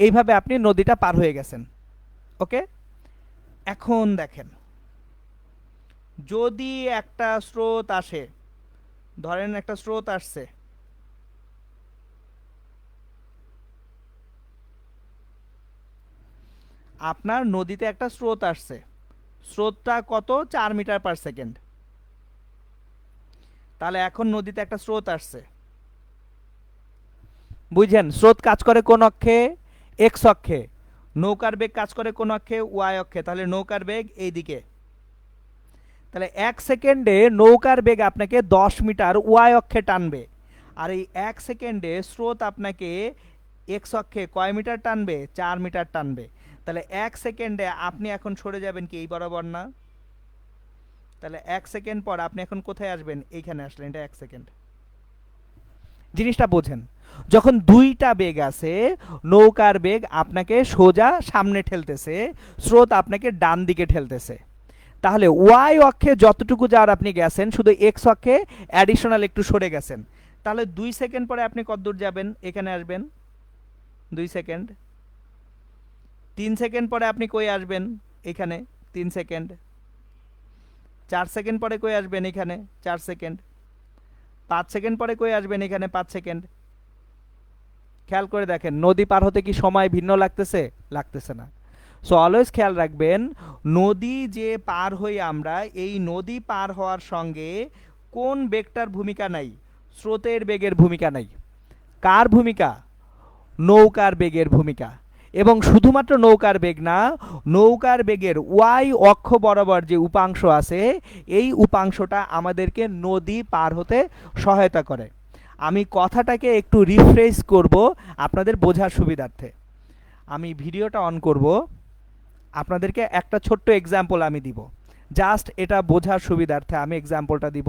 এইভাবে আপনি নদীটা পার হয়ে গেছেন। ওকে, এখন দেখেন যদি একটা স্রোত আসে, ধরেন একটা স্রোত আসছে, আপনার নদীতে একটা স্রোত আসছে, স্রোতটা কত, 4 মিটার/সেকেন্ড। তাহলে এখন নদীতে একটা স্রোত আসছে, বুঝছেন স্রোত কাজ করে কোন অক্ষে, এক্স অক্ষে। নৌকার বেগ কাজ করে কোন অক্ষে, ওয়াই অক্ষে। তাহলে নৌকার বেগ এইদিকে। তাহলে 1 সেকেন্ডে নৌকার বেগ আপনাকে 10 মিটার ওয়াই অক্ষে টানবে, আর এই 1 সেকেন্ডে স্রোত আপনাকে এক্স অক্ষে কয় মিটার টানবে, 4 মিটার টানবে। তাহলে 1 সেকেন্ডে আপনি এখন সরে যাবেন কি এই বরাবর না? তাহলে 1 সেকেন্ড পর আপনি এখন কোথায় আসবেন, এইখানে আসলেন, এটা 1 সেকেন্ড। জিনিসটা বোঝেন, যখন দুইটা বেগ আছে, নৌকার বেগ আপনাকে সোজা সামনে ঠেলতেছে, স্রোত আপনাকে ডান দিকে ঠেলতেছে। তাহলে ওয়াই অক্ষে যতটুকু যাওয়ার আপনি গেছেন, শুধু এক্স অক্ষে অ্যাডিশনাল একটু সরে গেছেন। তাহলে 2 সেকেন্ড পরে আপনি কত দূর যাবেন, এখানে আসবেন 2 সেকেন্ড। 3 সেকেন্ড পরে আপনি কই আসবেন, এখানে 3 সেকেন্ড। 4 সেকেন্ড পরে কই আসবেন, এখানে 4 সেকেন্ড। 5 সেকেন্ড পরে কই আসবেন, এখানে 5 সেকেন্ড। খেয়াল করে দেখেন নদী পার হতে কি সময় ভিন্ন লাগতেছে, লাগতেছে না। সো অলওয়েজ খেয়াল রাখবেন, নদী যে পার হই আমরা, এই নদী পার হওয়ার সঙ্গে কোন বেগটার ভূমিকা নাই, স্রোতের বেগের ভূমিকা নাই। কার ভূমিকা, নৌকার বেগের ভূমিকা। এবং শুধুমাত্র নৌকার বেগ না, নৌকার বেগের ওয়াই অক্ষ বরাবর যে উপাংশ আছে, এই উপাংশটা আমাদেরকে নদী পার হতে সহায়তা করে। আমি কথাটাকে একটু রিফ্রেশ করব আপনাদের বোঝার সুবিধার্থে। আমি ভিডিওটা অন করব, আপনাদেরকে একটা ছোট্ট এক্সাম্পল আমি দিব, জাস্ট এটা বোঝার সুবিধার্থে আমি এক্সাম্পলটা দিব।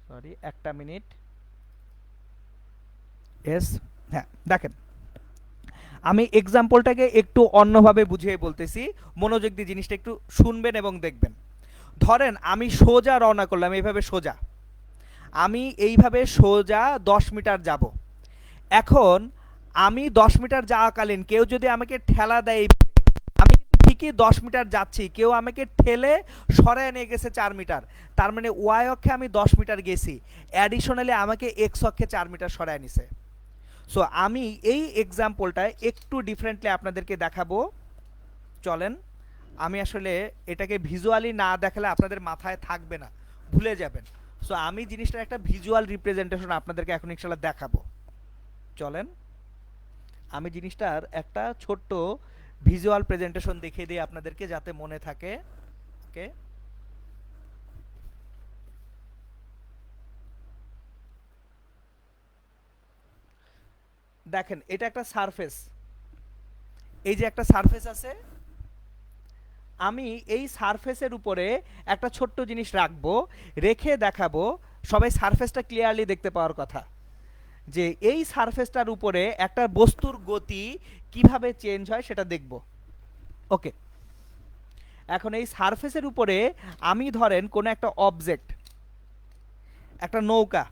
সরি, একটা মিনিট। এস, হ্যাঁ দেখেন, আমি এক্সাম্পলটাকে একটু অন্যভাবে বুঝিয়ে বলতেছি, মনোযোগ দিয়ে জিনিসটা একটু শুনবেন এবং দেখবেন। ধরেন আমি সোজা রওনা করলাম, এইভাবে সোজা, আমি এইভাবে সোজা 10 মিটার যাব। এখন আমি 10 মিটার যাওয়াকালীন কেউ যদি আমাকে ঠেলা দেয়, আমি কিন্তু ঠিকই 10 মিটার যাচ্ছি, কেউ আমাকে ঠেলে সরায় নিয়ে গেছে 4 মিটার। তার মানে ওয়াই অক্ষে আমি 10 মিটার গেছি, অ্যাডিশনালি আমাকে এক্স অক্ষে 4 মিটার সরায় নিছে। সো আমি এই এক্সাম্পলটা একটু ডিফারেন্টলি আপনাদেরকে দেখাবো। চলেন, আমি আসলে এটাকে ভিজুয়ালি না দেখালে আপনাদের মাথায় থাকবে না, ভুলে যাবেন। সো আমি জিনিসটার একটা ভিজুয়াল রিপ্রেজেন্টেশন আপনাদেরকে এখন ইনশাআল্লাহ দেখাবো। চলেন আমি জিনিসটার একটা ছোট্ট ভিজুয়াল প্রেজেন্টেশন দেখিয়ে দিই আপনাদেরকে, যাতে মনে থাকে। ওকে, দেখেন এটা একটা সারফেস, এই যে একটা সারফেস আছে, আমি এই সারফেসের উপরে একটা ছোট্ট জিনিস রাখবো, রেখে দেখাবো, সবাই সারফেসটা ক্লিয়ারলি দেখতে পাওয়ার কথা, যে এই সারফেসটার উপরে একটা বস্তুর গতি কিভাবে চেঞ্জ হয় সেটা দেখব। ওকে, এখন এই সারফেসের উপরে আমি ধরেন কোনো একটা অবজেক্ট, একটা নৌকা,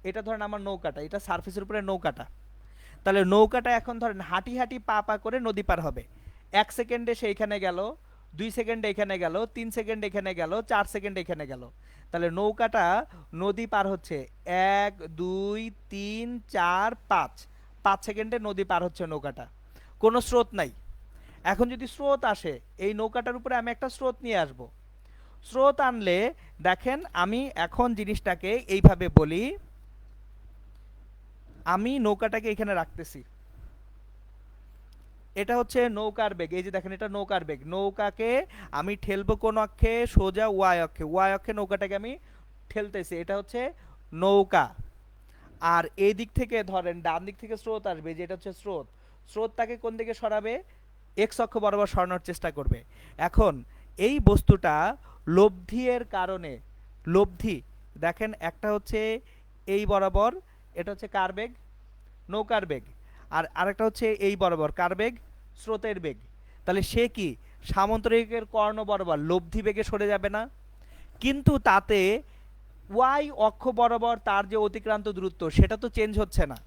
এটা ধরেন আমার নৌকাটা, এটা সারফেসের উপরে নৌকাটা। তাহলে নৌকাটা এখন ধরেন হাঁটি হাঁটি পা পা করে নদী পার হবে। 1 সেকেন্ডে সে এখানে গেল, 2 সেকেন্ডে এখানে গেল, 3 সেকেন্ড এখানে গেল, 4 সেকেন্ড এখানে গেল। তাহলে নৌকাটা নদী পার হচ্ছে 1 2 3 4 5, 5 সেকেন্ডে নদী পার হচ্ছে নৌকাটা, কোনো স্রোত নাই। এখন যদি স্রোত আসে, এই নৌকাটার উপরে আমি একটা স্রোত নিয়ে আসব। স্রোত আনলে দেখেন আমি এখন জিনিসটাকে এইভাবে বলি, আমি নৌকাটাকে এখানে রাখতেছি, এটা হচ্ছে নৌকার বেগ। এই যে দেখেন এটা নৌকার বেগ। নৌকাকে আমি ঠেলবো কোন অক্ষে? সোজা ওয়াই অক্ষে। ওয়াই অক্ষে নৌকাটাকে আমি ঠেলতেছি, এটা হচ্ছে নৌকা। আর এই দিক থেকে ধরেন ডান দিক থেকে স্রোত আসবে, যেটা হচ্ছে স্রোত। স্রোতটাকে কোন দিকে সরাবে? এক্স অক্ষ বরাবর সরানোর চেষ্টা করবে। এখন এই বস্তুটা লব্ধি এর কারণে, লব্ধি দেখেন একটা হচ্ছে এই বরাবর, এটা হচ্ছে কার বেগ? নৌকার বেগ। আর আরেকটা হচ্ছে এই বরাবর, কার বেগ? স্রোতের বেগ। তাহলে সে কি সামন্তরিকের কর্ণ বরাবর লব্ধি বেগে সরে যাবে না? কিন্তু তাতে ওয়াই অক্ষ বরাবর তার যে অতিক্রান্ত দূরত্ব সেটা তো চেঞ্জ হচ্ছে না।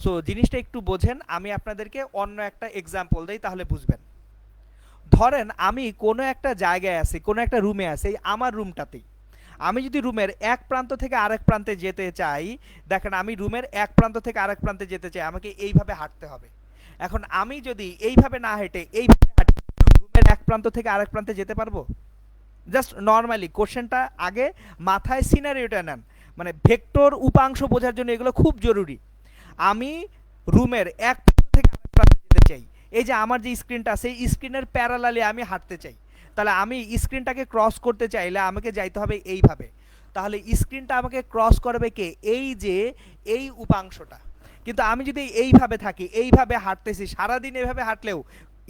সো জিনিসটা একটু বোঝেন, আমি আপনাদেরকে অন্য একটা এক্সাম্পল দেই তাহলে বুঝবেন। ধরেন আমি কোনো একটা জায়গায় আছি, কোনো একটা রুমে আছি, আমার রুমটাতেই আমি যদি রুমের এক প্রান্ত থেকে আরেক প্রান্তে যেতে চাই, দেখেন আমি রুমের এক প্রান্ত থেকে আরেক প্রান্তে যেতে চাই, আমাকে এইভাবে হাঁটতে হবে। এখন আমি যদি এইভাবে না হেঁটে এইভাবে হাঁটি, রুমের এক প্রান্ত থেকে আরেক প্রান্তে যেতে পারবো? জাস্ট নর্মালি কোশ্চেনটা আগে মাথায় সিনারিওটা নেন, মানে ভেক্টর উপাংশ বোঝার জন্য এগুলো খুব জরুরি। আমি রুমের এক প্রান্ত থেকে আরেক প্রান্তে যেতে চাই, এই যে আমার যে স্ক্রিনটা আছে এই স্ক্রিনের প্যারালালি আমি হাঁটতে চাই, তাহলে আমি স্ক্রিনটাকে ক্রস করতে চাইলে আমাকে যাইতে হবে এইভাবে। তাহলে স্ক্রিনটা আমাকে ক্রস করবে কে? এই যে এই উপাংশটা। কিন্তু আমি যদি এইভাবে থাকি, এইভাবে হাঁটতেছি, সারাদিন এইভাবে হাঁটলেও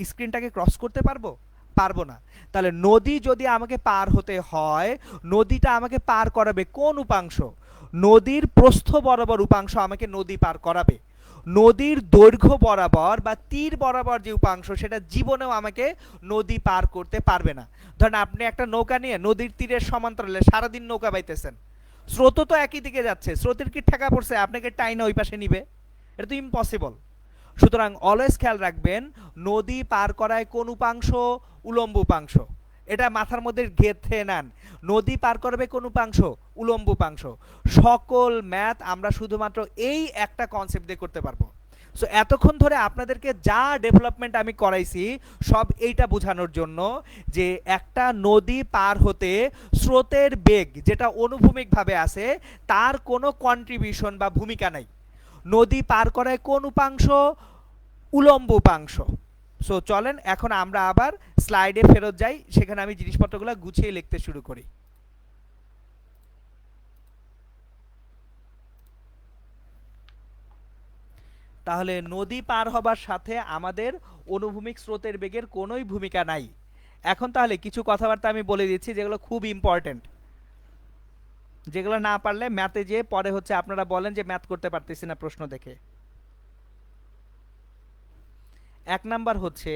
স্ক্রিনটাকে ক্রস করতে পারবো? পারবো না। তাহলে নদী যদি আমাকে পার হতে হয়, নদীটা আমাকে পার করাবে কোন উপাংশ? নদীর প্রস্থ বরাবর উপাংশ আমাকে নদী পার করাবে। নদীর দৈর্ঘ্য বরাবর বা তীর বরাবর যে উপাংশ সেটা জীবনেও আমাকে নদী পার করতে পারবে না। ধরেন আপনি একটা নৌকা নিয়ে নদীর তীরের সমান্তরালে সারাদিন নৌকা বাইতেছেন, স্রোত তো একই দিকে যাচ্ছে, স্রোতের কি ঠেকা পড়ছে আপনাকে টাইনা ওই পাশে নিবে? এটা তো ইম্পসিবল। সুতরাং অলওয়েজ খেয়াল রাখবেন, নদী পার করায় কোন উপাংশ? উলম্ব উপাংশ। এটা মাথার মধ্যে গেঁথে নেন। নদী পার করবে কোন উপাংশ? উলম্ব উপাংশ। সকল ম্যাথ আমরা শুধুমাত্র এই একটা কনসেপ্ট দিয়ে করতে পারবো। সো এতক্ষণ ধরে আপনাদেরকে যা ডেভেলপমেন্ট আমি করাইছি সব এইটা বোঝানোর জন্য যে একটা নদী পার হতে স্রোতের বেগ যেটা অনুভূমিকভাবে আছে তার কোনো কন্ট্রিবিউশন বা ভূমিকা নাই। নদী পার করায় কোন উপাংশ? উলম্ব উপাংশ। সো চলেন এখন আমরা আবার স্লাইডে ফেরত যাই, সেখানে আমি জিনিসপত্রগুলো গুছিয়ে লিখতে শুরু করি। তাহলে নদী পার হবার সাথে আমাদের অনুভূমিক স্রোতের বেগের কোনোই ভূমিকা নাই। এখন তাহলে কিছু কথাবার্তা আমি বলে দিচ্ছি যেগুলো খুব ইম্পর্টেন্ট, যেগুলো না পারলে ম্যাথে যেয়ে পরে হচ্ছে আপনারা বলেন যে ম্যাথ করতে পারতেছি না প্রশ্ন দেখে। এক নাম্বার হচ্ছে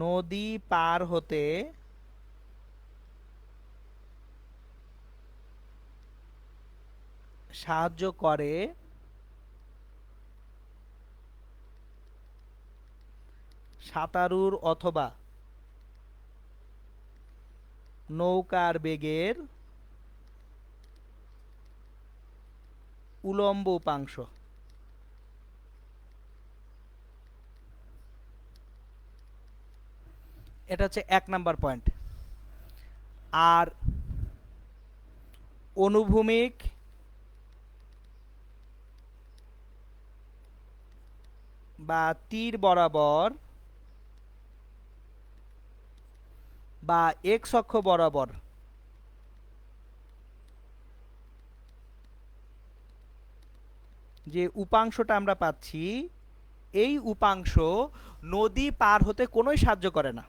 নদী পার হতে সাহায্য করে সাঁতারুর অথবা নৌকার বেগের উলম্ব উপাংশ। এটা হচ্ছে এক নাম্বার পয়েন্ট। আর অনুভূমিক বা তীর বরাবর বা এক্স অক্ষ বরাবর যে উপাংশটা আমরা পাচ্ছি, এই উপাংশ নদী পার হতে কোনোই সাহায্য করে না।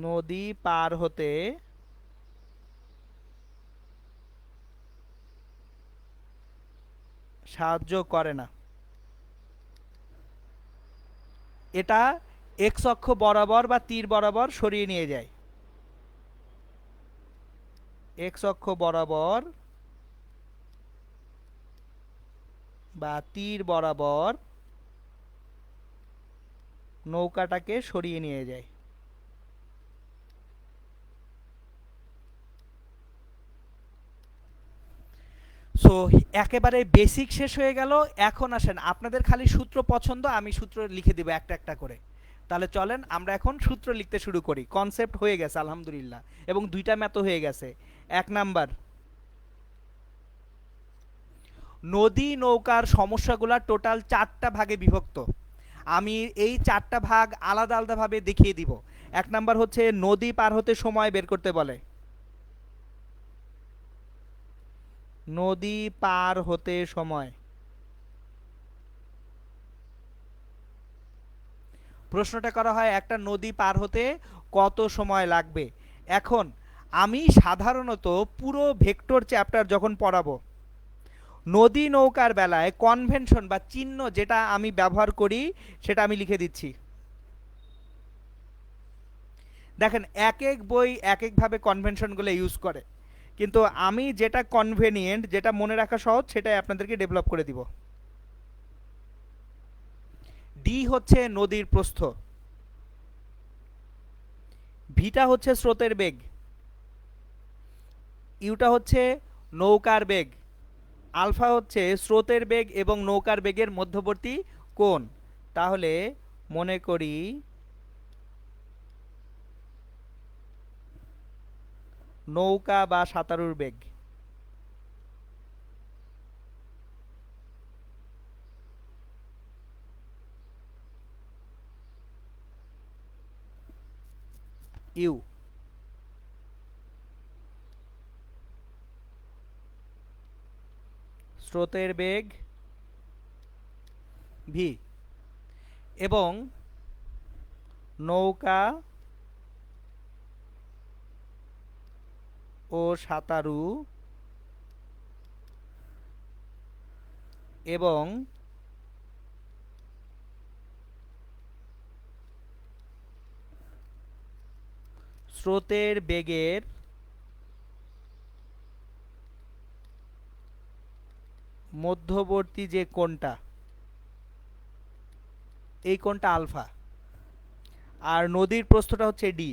নদী পার হতে সাহায্য করে না। এটা এক্স অক্ষ বরাবর বা তীর বরাবর সরিয়ে নিয়ে যায়। এক্স অক্ষ বরাবর বা তীর বরাবর নৌকাটাকে সরিয়ে নিয়ে যায়। সো একেবারে বেসিক শেষ হয়ে গেল। এখন আসেন, আপনাদের খালি সূত্র পছন্দ, আমি সূত্র লিখে দিব একটা একটা করে। তাহলে চলেন আমরা এখন সূত্র লিখতে শুরু করি। কনসেপ্ট হয়ে গেছে আলহামদুলিল্লাহ, এবং দুইটা ম্যাথও হয়ে গেছে। 1 নাম্বার, নদী নৌকার সমস্যাগুলা টোটাল 4টা ভাগে বিভক্ত। আমি এই 4টা ভাগ আলাদা আলাদাভাবে দেখিয়ে দিব। 1 নাম্বার হচ্ছে নদী পার হতে সময় বের করতে বলে। নদী পার হতে সময়। প্রশ্নটা করা হয় একটা নদী পার হতে কত সময় লাগবে। এখন আমি সাধারণত পুরো ভেক্টর চ্যাপ্টার যখন পড়াবো, নদী নৌকার বেলায় কনভেনশন বা চিহ্ন যেটা আমি ব্যবহার করি সেটা আমি লিখে দিচ্ছি। দেখেন এক এক বই এক একভাবে কনভেনশনগুলো ইউজ করে, কিন্তু আমি যেটা কনভেনিয়েন্ট, যেটা মনে রাখা সহজ, সেটাই আপনাদেরকে ডেভেলপ করে দিব। ডি হচ্ছে নদীর প্রস্থ, ভিটা হচ্ছে স্রোতের বেগ, ইউটা হচ্ছে নৌকার বেগ, আলফা হচ্ছে স্রোতের বেগ এবং নৌকার বেগের মধ্যবর্তী কোণ। তাহলে মনে করি নৌকা বা সাঁতারুর বেগ। ইউ, স্রোতের বেগ ভি, এবং নৌকা ও সাঁতারু এবং স্রোতের বেগের মধ্যবর্তী যে কোণটা, এই কোণটা আলফা, আর নদীর প্রস্থটা হচ্ছে ডি।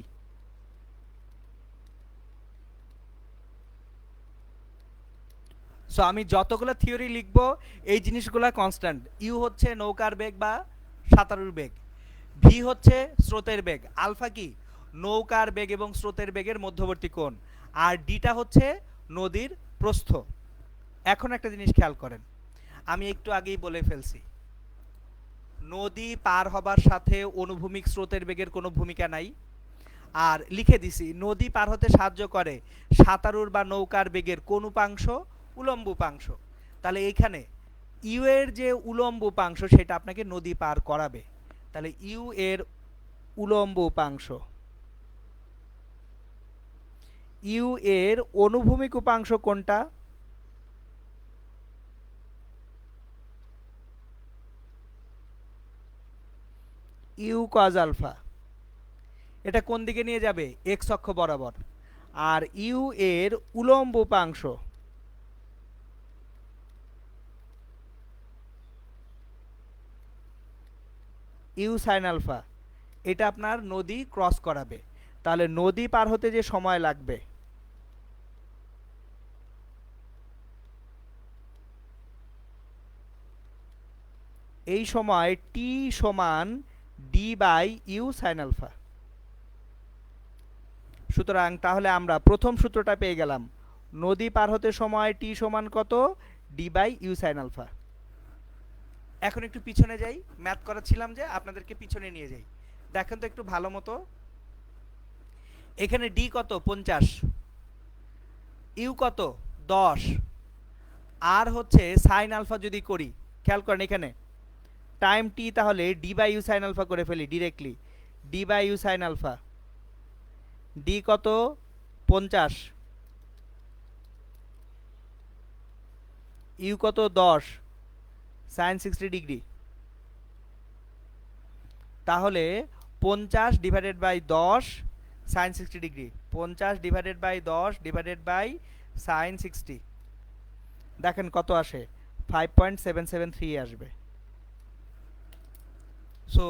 সো আমি যতগুলো থিওরি লিখব এই জিনিসগুলো কনস্ট্যান্ট। ইউ হচ্ছে নৌকার বেগ বা সাঁতারুর বেগ, ভি হচ্ছে স্রোতের বেগ, আলফা কি নৌকার বেগ এবং স্রোতের বেগের মধ্যবর্তী কোণ, আর ডিটা হচ্ছে নদীর প্রস্থ। এখন একটা জিনিস খেয়াল করেন, আমি একটু আগেই বলে ফেলছি, নদী পার হবার সাথে অনুভূমিক স্রোতের বেগের কোনো ভূমিকা নাই। আর লিখে দিছি নদী পার হতে সাহায্য করে সাঁতারুর বা নৌকার বেগের কোন উপাংশ, উলম্ব উপাংশ। তাহলে এইখানে ইউ এর যে উলম্ব উপাংশ সেটা আপনাকে নদী পার করাবে। তাহলে ইউ এর উলম্ব উপাংশ, ইউ এর অনুভূমিক উপাংশ কোনটা, ইউ কজ আলফা। এটা কোন দিকে নিয়ে যাবে, এক্স অক্ষ বরাবর। আর ইউ এর উলম্ব উপাংশ, ইউ সাইন আলফা, এটা আপনার নদী ক্রস করাবে। তাহলে নদী পার হতে যে সময় লাগবে, এই সময় টি সমান D by U sine alpha. সুতরাং তাহলে আমরা প্রথম সূত্রটা পেয়ে গেলাম, নদী পার হতে সময় টি সমান কত, D by U sine alpha. এখন একটু পিছনে যাই, ম্যাথ করাচ্ছিলাম যে আপনাদেরকে পিছনে নিয়ে যাই, দেখেন তো একটু ভালো মতো। এখানে ডি কত 50, ইউ কত 10, আর হচ্ছে সাইন আলফা যদি করি, খেয়াল করেন এখানে টাইম টি, তাহলে D by U sine alpha করে ফেলি directly, D by U sine alpha. D কত 50, ইউ কত 10, সাইন 60 ডিগ্রি। তাহলে 50 divided by 10 sine 60 degree, 50 divided by 10 divided by sine 60, দেখেন কত আসে, 5.773 আসবে। সো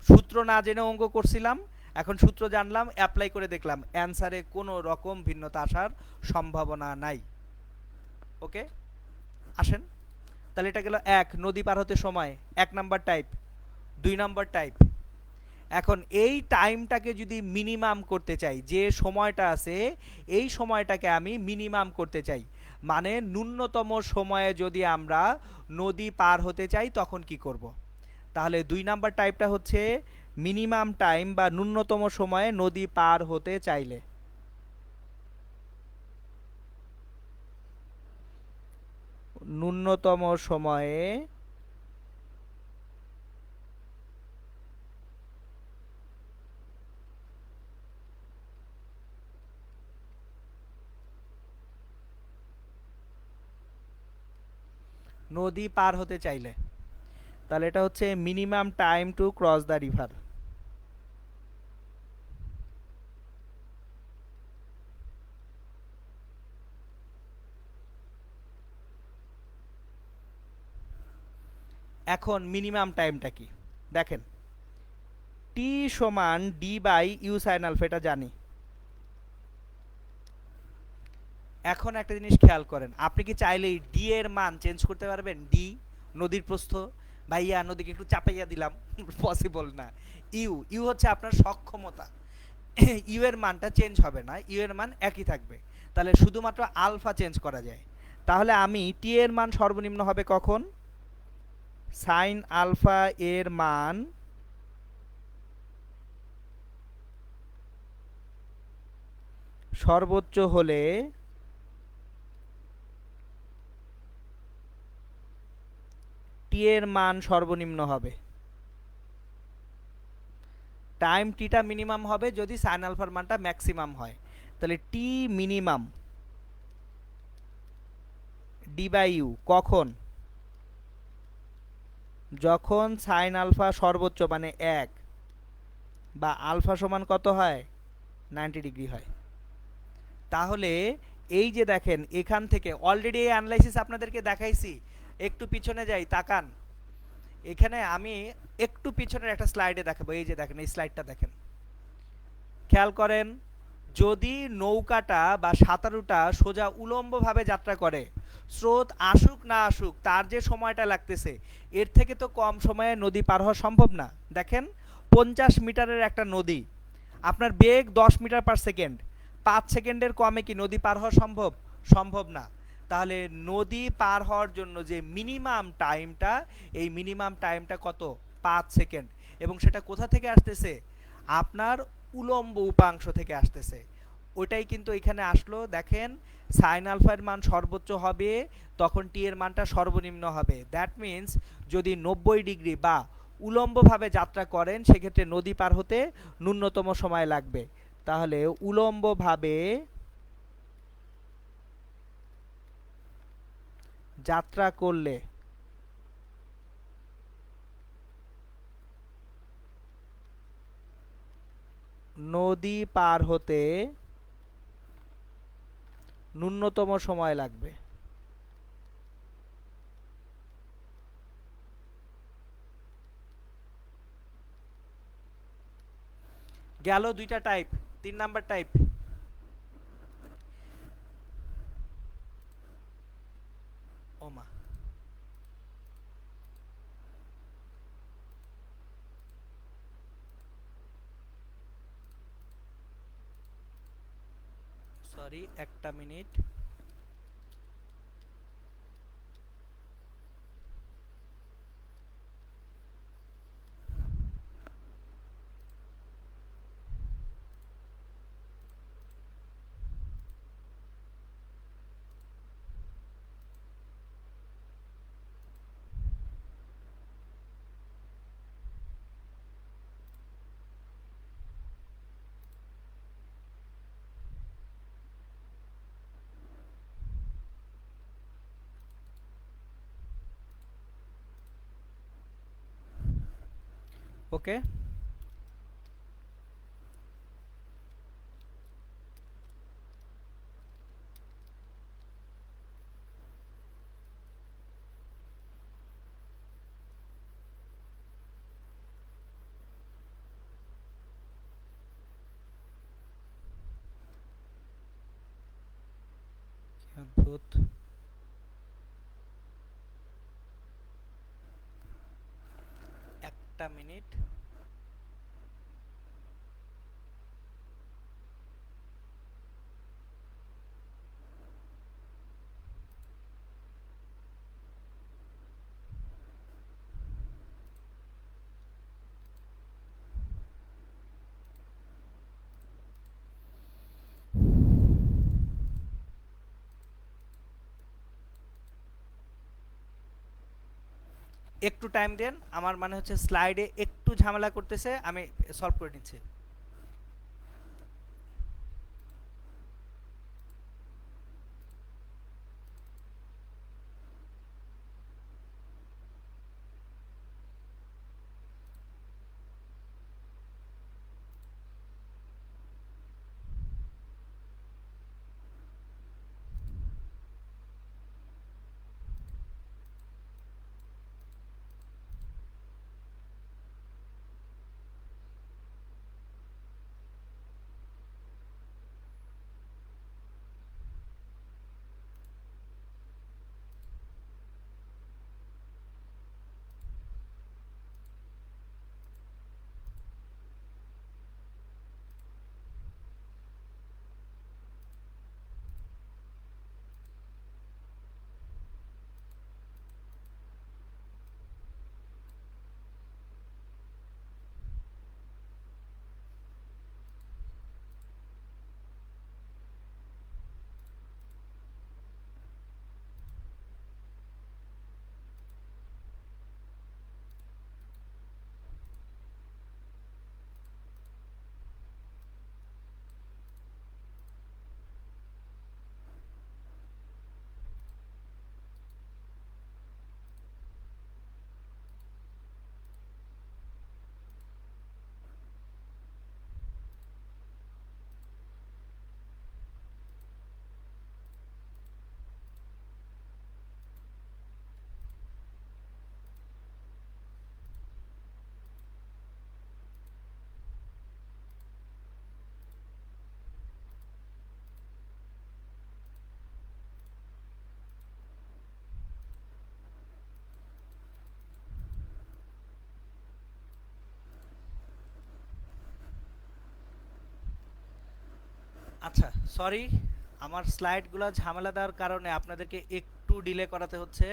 সূত্র না জেনে অঙ্ক করছিলাম, এখন সূত্র জানলাম, অ্যাপ্লাই করে দেখলাম, অ্যান্সারে কোনো রকম ভিন্নতা আসার সম্ভাবনা নাই। ওকে, আসেন। তাহলে এটা গেল এক, নদী পার হতে সময়, 1 নাম্বার টাইপ। 2 নাম্বার টাইপ, এখন এই টাইমটাকে যদি মিনিমাম করতে চাই, যে সময়টা আছে এই সময়টাকে আমি মিনিমাম করতে চাই, মানে ন্যূনতম সময়ে যদি আমরা নদী পার হতে চাই তখন কি করব? তাহলে 2 নাম্বার টাইপটা হচ্ছে মিনিমাম টাইম বা ন্যূনতম সময়ে নদী পার হতে চাইলে। ন্যূনতম সময়ে নদী পার হতে চাইলে, তাহলে এটা হচ্ছে minimum time to cross the river. এখন মিনিমাম টাইমটা কি দেখেন, টি সমান D by U sine alpha, এটা জানি। এখন একটা জিনিস খেয়াল করেন, আপনি কি চাইলেই ডি এর মান চেঞ্জ করতে পারবেন? ডি নদীর প্রস্থ, ভাইয়া নদীকে একটু চাপাইয়া দিলাম, পসিবল না। ইউ, ইউ হচ্ছে আপনার সক্ষমতা, ইউ এর মানটা চেঞ্জ হবে না, ইউ এর মান একই থাকবে। তাহলে শুধুমাত্র আলফা চেঞ্জ করা যায়। তাহলে আমি টি এর মান সর্বনিম্ন হবে কখন? সাইন আলফা এর মান সর্বোচ্চ হলে টি এর মান সর্বনিম্ন হবে। টাইম টিটা মিনিমাম হবে যদি সাইন আলফার মানটা ম্যাক্সিমাম হয়। তাহলে টি মিনিমাম ডি বাই ইউ কখন? যখন সাইন আলফা সর্বোচ্চ মানে 1 বা আলফা সমান কত হয়? 90 ডিগ্রি হয়। তাহলে এই যে দেখেন এখান থেকে অলরেডি এই অ্যানালাইসিস আপনাদেরকে দেখাইছি। একটু পিছনে যাই, তাকান। এখানে আমি একটু পিছনের একটা স্লাইডে দেখাবো, এই যে দেখেন এই স্লাইডটা দেখেন, খেয়াল করেন। যদি নৌকাটা বা সাঁতারুটা সোজা উলম্বভাবে যাত্রা করে, স্রোত আসুক না আসুক তার যে সময়টা লাগতেছে এর থেকে তো কম সময়ে নদী পার হওয়া সম্ভব না। দেখেন 50 মিটারের একটা নদী, আপনার বেগ 10 মিটার পার সেকেন্ড, 5 সেকেন্ডের কমে কি নদী পার হওয়া সম্ভব? সম্ভব না। তাহলে নদী পার হওয়ার জন্য যে মিনিমাম টাইমটা, এই মিনিমাম টাইমটা কত? 5 সেকেন্ড। এবং সেটা কোথা থেকে আসতেছে? আপনার উলম্ব উপাংশ থেকে আসতেছে। ওইটাই কিন্তু এখানে আসলো। দেখেন সাইন আলফার মান সর্বোচ্চ হবে তখন টি এর মানটা সর্বনিম্ন হবে। দ্যাট মিন্স যদি 90 ডিগ্রি বা উলম্বভাবে যাত্রা করেন সেক্ষেত্রে নদী পার হতে ন্যূনতম সময় লাগবে। তাহলে উলম্বভাবে যাত্রা করলে নদী পার হতে ন্যূনতম সময় লাগবে। গেল 2টা টাইপ। 3 নাম্বার টাইপ, ওমা সরি, একটা মিনিট। ওকে, অদ্ভুত। একটা মিনিট। একটু টাইম দেন, আমার মানে হচ্ছে স্লাইডে একটু ঝামেলা করতেছে, আমি সলভ করে নিচ্ছি। আচ্ছা, সরি, আমার স্লাইডগুলো ঝামেলা দেওয়ার কারণে আপনাদেরকে একটু ডিলে করাতে হচ্ছে।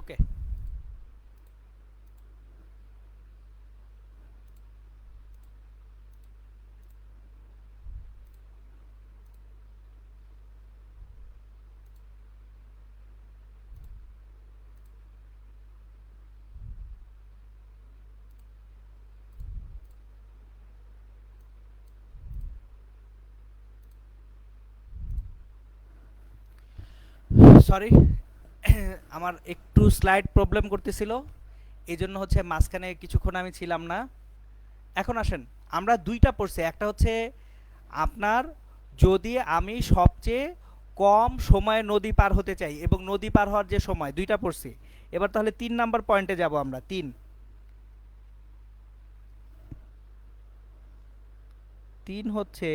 ওকে, সরি, আমার একটু স্লাইড প্রবলেম করতেছিল, এই জন্য হচ্ছে মাঝখানে কিছুক্ষণ আমি ছিলাম না। এখন আসেন, আমরা দুইটা পড়ছি, একটা হচ্ছে আপনার যদি আমি সবচেয়ে কম সময়ে নদী পার হতে চাই এবং নদী পার হওয়ার যে সময়, দুইটা পড়ছি। এবার তাহলে 3 নাম্বার পয়েন্টে যাব আমরা। তিন, 3 হচ্ছে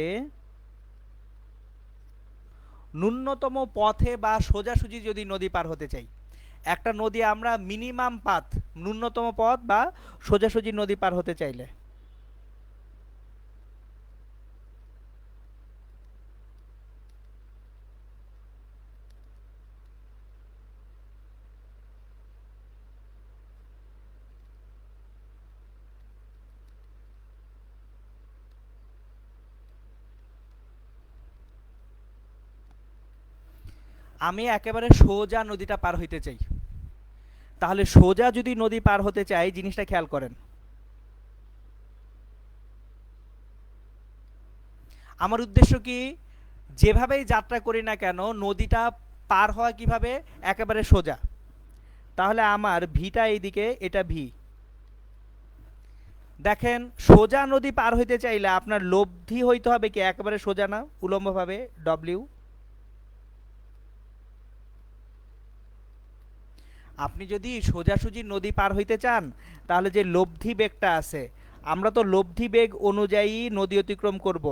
ন্যূনতম পথে বা সোজাসুজি যদি নদী পার হতে চাই, একটা নদী আমরা মিনিমাম পাথ, ন্যূনতম পথ বা সোজাসুজি নদী পার হতে চাইলে আমি একেবারে সোজা নদীটা পার হইতে চাই, তাহলে সোজা যদি নদী পার হতে চাই, জিনিসটা খেয়াল করেন, আমার উদ্দেশ্য কি, যেভাবেই যাত্রা করি না কেন নদীটা পার হওয়া কিভাবে, একেবারে সোজা। তাহলে আমার ভিটা এইদিকে, এটা ভি। দেখেন সোজা নদী পার হইতে চাইলে আপনার লব্ধি হইতে হবে কি একেবারে সোজা না, উলম্বভাবে ডব্লিউ। আপনি যদি সোজাসুজি নদী পার হইতে চান, তাহলে যে লব্ধি বেগটা আছে, আমরা তো লব্ধি বেগ অনুযায়ী নদী অতিক্রম করব।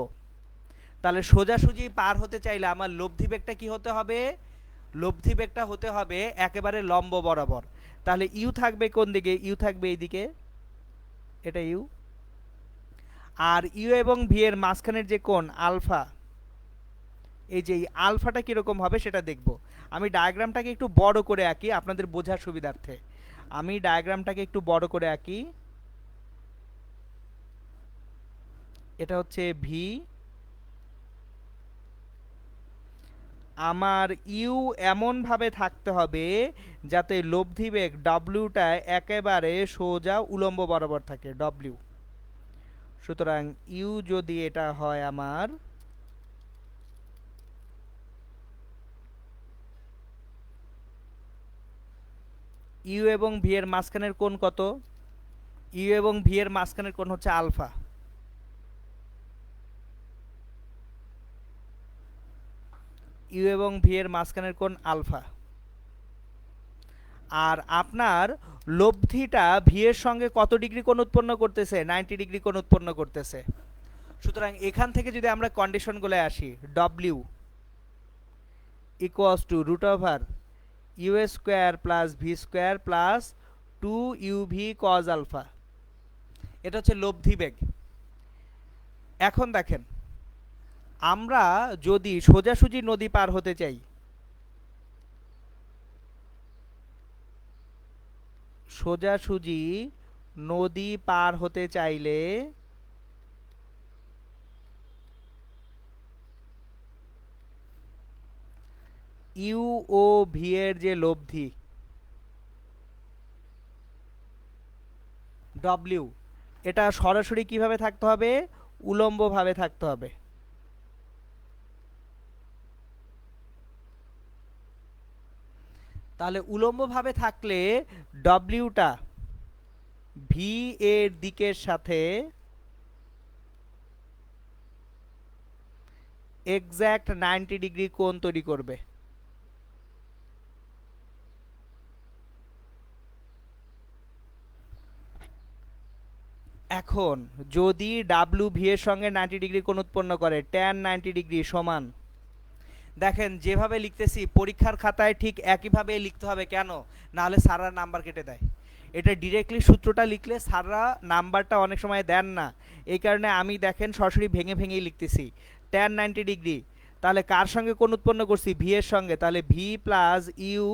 তাহলে সোজাসুজি পার হতে চাইলে আমার লব্ধি বেগটা কি হতে হবে, লব্ধি বেগটা হতে হবে একেবারে লম্ব বরাবর। তাহলে ইউ থাকবে কোন দিকে, ইউ থাকবে এইদিকে, এটা ইউ। আর ইউ এবং ভি এর মাঝখানের যে কোণ আলফা, এই যে আলফাটা কিরকম হবে সেটা দেখব। আমি ডায়াগ্রামটাকে একটু বড় করে আঁকি আপনাদের বোঝার সুবিধার্থে, আমি ডায়াগ্রামটাকে একটু বড় করে আঁকি। এটা হচ্ছে ভি, আমার ইউ এমন ভাবে থাকতে হবে যাতে লব্ধি বেগ ডব্লিউটা একেবারে সোজা উলম্ব বরাবর থাকে, ডব্লিউ। সুতরাং ইউ যদি এটা হয় আমার, ইউ এবং ভি এর মাঝখানের কোণ কত, ইউ এবং ভি এর মাঝখানের কোণ হচ্ছে আলফা। ইউ এবং ভি এর মাঝখানের কোণ আলফা। আর আপনার লব্ধিটা ভি এর সঙ্গে কত ডিগ্রি কোণ উৎপন্ন করতেছে, 90 ডিগ্রি কোণ উৎপন্ন করতেছে। সুতরাং এখান থেকে যদি আমরা কন্ডিশনগুলো আসি, W equals to root over U square plus V square plus 2 UV cos alpha, এটা হচ্ছে লব্ধি বেগ। এখন দেখেন, আমরা যদি সোজাসুজি নদী পার হতে চাই, সোজাসুজি নদী পার হতে চাইলে ইউ ও ভি এর যে লব্ধি ডব্লিউ, এটা সরাসরি কিভাবে থাকতে হবে, উলম্বভাবে থাকতে হবে। তাহলে উলম্বভাবে থাকলে ডব্লিউটা ভি এর দিকের সাথে এক্স্যাক্ট 90 ডিগ্রি কোণ তৈরি করবে। এখন যদি ডাব্লিউ ভি এর সঙ্গে 90 ডিগ্রি কোণ উৎপন্ন করে, tan 90 ডিগ্রি সমান, দেখেন যেভাবে লিখতেছি পরীক্ষার খাতায় ঠিক একইভাবে লিখতে হবে, কেন নাহলে স্যাররা নাম্বার কেটে দেয়। এটা ডিরেক্টলি সূত্রটা লিখলে স্যাররা নাম্বারটা অনেক সময় দেন না, এই কারণে আমি দেখেন সরাসরি ভেঙে ভেঙেই লিখতেছি। tan 90 ডিগ্রি, তাহলে কার সঙ্গে কোণ উৎপন্ন করছি, ভি এর সঙ্গে, তাহলে V plus U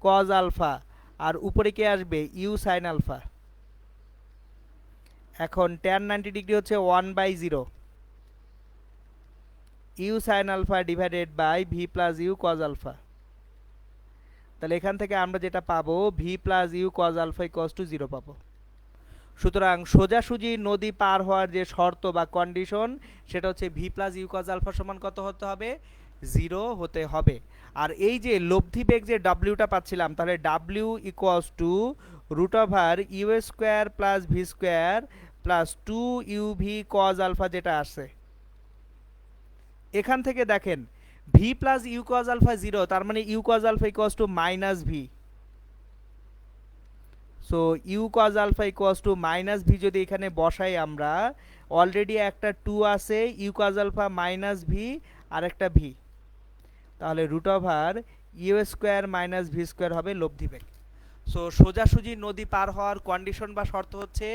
cos alpha, আর উপরে কে আসবে, ইউ সাইন আলফা। এখন tan 90 ডিগ্রি হচ্ছে 1/0 U sine alpha divided by V plus U cos alpha. তাহলে এখান থেকে আমরা যেটা পাবো, V plus U cos alpha equals to 0 পাবো। সুতরাং সোজাসুজি নদী পার হওয়ার যে শর্ত বা কন্ডিশন, সেটা হচ্ছে V plus U cos alpha সমান কত হতে হবে, 0 হতে হবে। আর এই যে লব্ধি বেগ যে ডাব্লিউটা পাচ্ছিলাম, তাহলে W equals to root over U square plus V square plus 2 UV cos alpha যেটা আসছে। এখান থেকে দেখেন V plus U cos alpha 0, তার মানে U cos alpha equals to minus V. So U cos alpha equals to minus V যদি এখানে বসাই আমরা, অলরেডি একটা 2 আছে, U cos alpha minus V আর একটা ভি, তাহলে root over U square minus V square হবে লব্ধি বেগ। সো সোজাসুজি নদী পার হওয়ার কন্ডিশন বা শর্ত হচ্ছে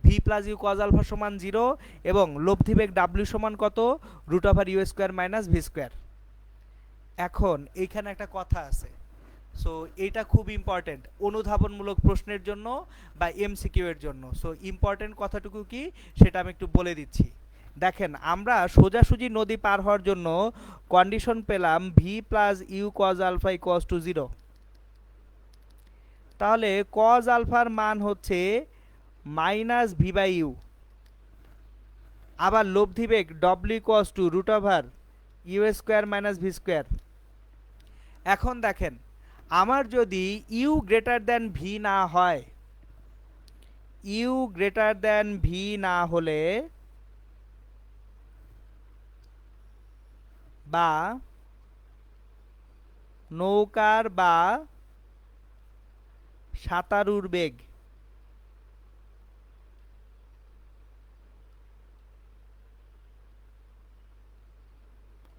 V plus U cos alpha সমান 0 এবং লব্ধি বেগ ডাব্লিউ সমান কত, root over U square minus V square. এখন এইখানে একটা কথা আছে, সো এটা খুব ইম্পর্টেন্ট অনুধাবনমূলক প্রশ্নের জন্য বা এমসিকিউ এর জন্য। সো ইম্পর্টেন্ট কথাটুকু কি সেটা আমি একটু বলে দিচ্ছি। দেখেন আমরা সোজাসুজি নদী পার হওয়ার জন্য কন্ডিশন পেলাম V plus U cos alpha equals to 0, তাহলে কজ আলফার মান হচ্ছে মাইনাস ভি বাই ইউ, আবার লব্ধি বেগ W equals to root over U square minus V square. এখন দেখেন আমার যদি ইউ গ্রেটার দ্যান ভি না হয়, ইউ গ্রেটার দ্যান ভি না হলে বা নৌকার বা সাঁতারুর বেগ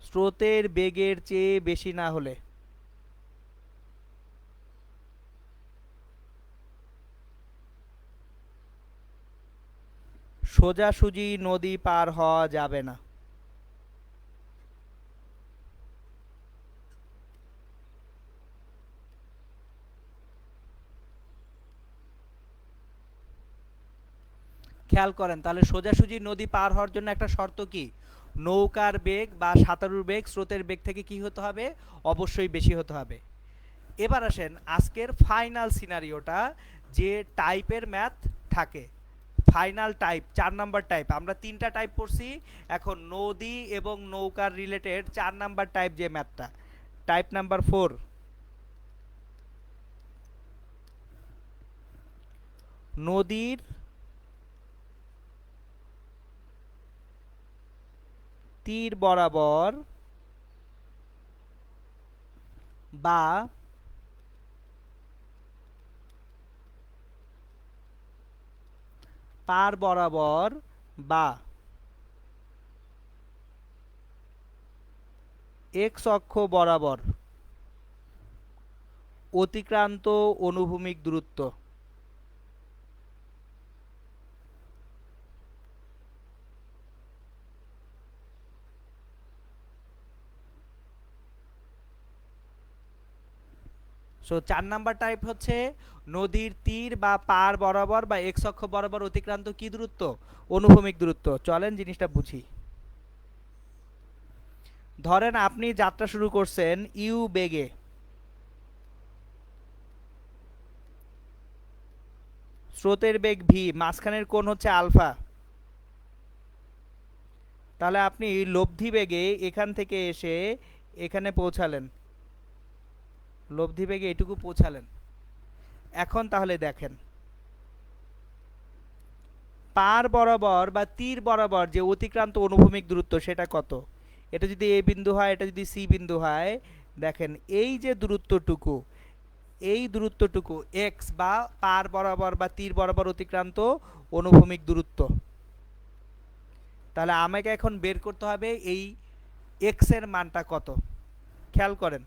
স্রোতের বেগের চেয়ে বেশি না হলে, সোজাসুজি নদী পার হওয়া যাবে না। খেয়াল করেন তাহলে সোজাসুজি নদী পার হওয়ার জন্য একটা শর্ত কি, নৌকার বেগ বা সাঁতারুর বেগ স্রোতের বেগ থেকে কি হতে হবে, অবশ্যই বেশি হতে হবে। এবার আসেন আজকের ফাইনাল সিনারিওটা, যে টাইপের ম্যাথ থাকে ফাইনাল টাইপ 4 নাম্বার টাইপ, আমরা 3টা টাইপ পড়ছি, এখন নদী এবং নৌকার রিলেটেড 4 নাম্বার টাইপ যে ম্যাথটা, টাইপ নাম্বার 4, নদীর তীর বরাবর বা পার বরাবর বা এক্স অক্ষ বরাবর অতিক্রান্ত অনুভূমিক দূরত্ব। সো 4 নাম্বার টাইপ হচ্ছে নদীর তীর বা পার বরাবর বা এক্স অক্ষ বরাবর অতিক্রান্ত কি দূরত্ব, অনুভূমিক দূরত্ব। চলেন জিনিসটা বুঝি। ধরেন আপনি যাত্রা শুরু করছেন ইউ বেগে, স্রোতের বেগ ভি, মাঝখানের কোণ হচ্ছে আলফা, তাহলে আপনি লব্ধি বেগে এখান থেকে এসে এখানে পৌঁছালেন, লব্ধি বেগে এটুকু পৌঁছালেন। এখন তাহলে দেখেন পার বরাবর বা তীর বরাবর যে অতিক্রান্ত অনুভূমিক দূরত্ব সেটা কত, এটা যদি এ বিন্দু হয়, এটা যদি সি বিন্দু হয়, দেখেন এই যে দূরত্বটুকু, এই দূরত্বটুকু এক্স বা পার বরাবর বা তীর বরাবর অতিক্রান্ত অনুভূমিক দূরত্ব। তাহলে আমাকে এখন বের করতে হবে এই এক্স এর মানটা কত। খেয়াল করেন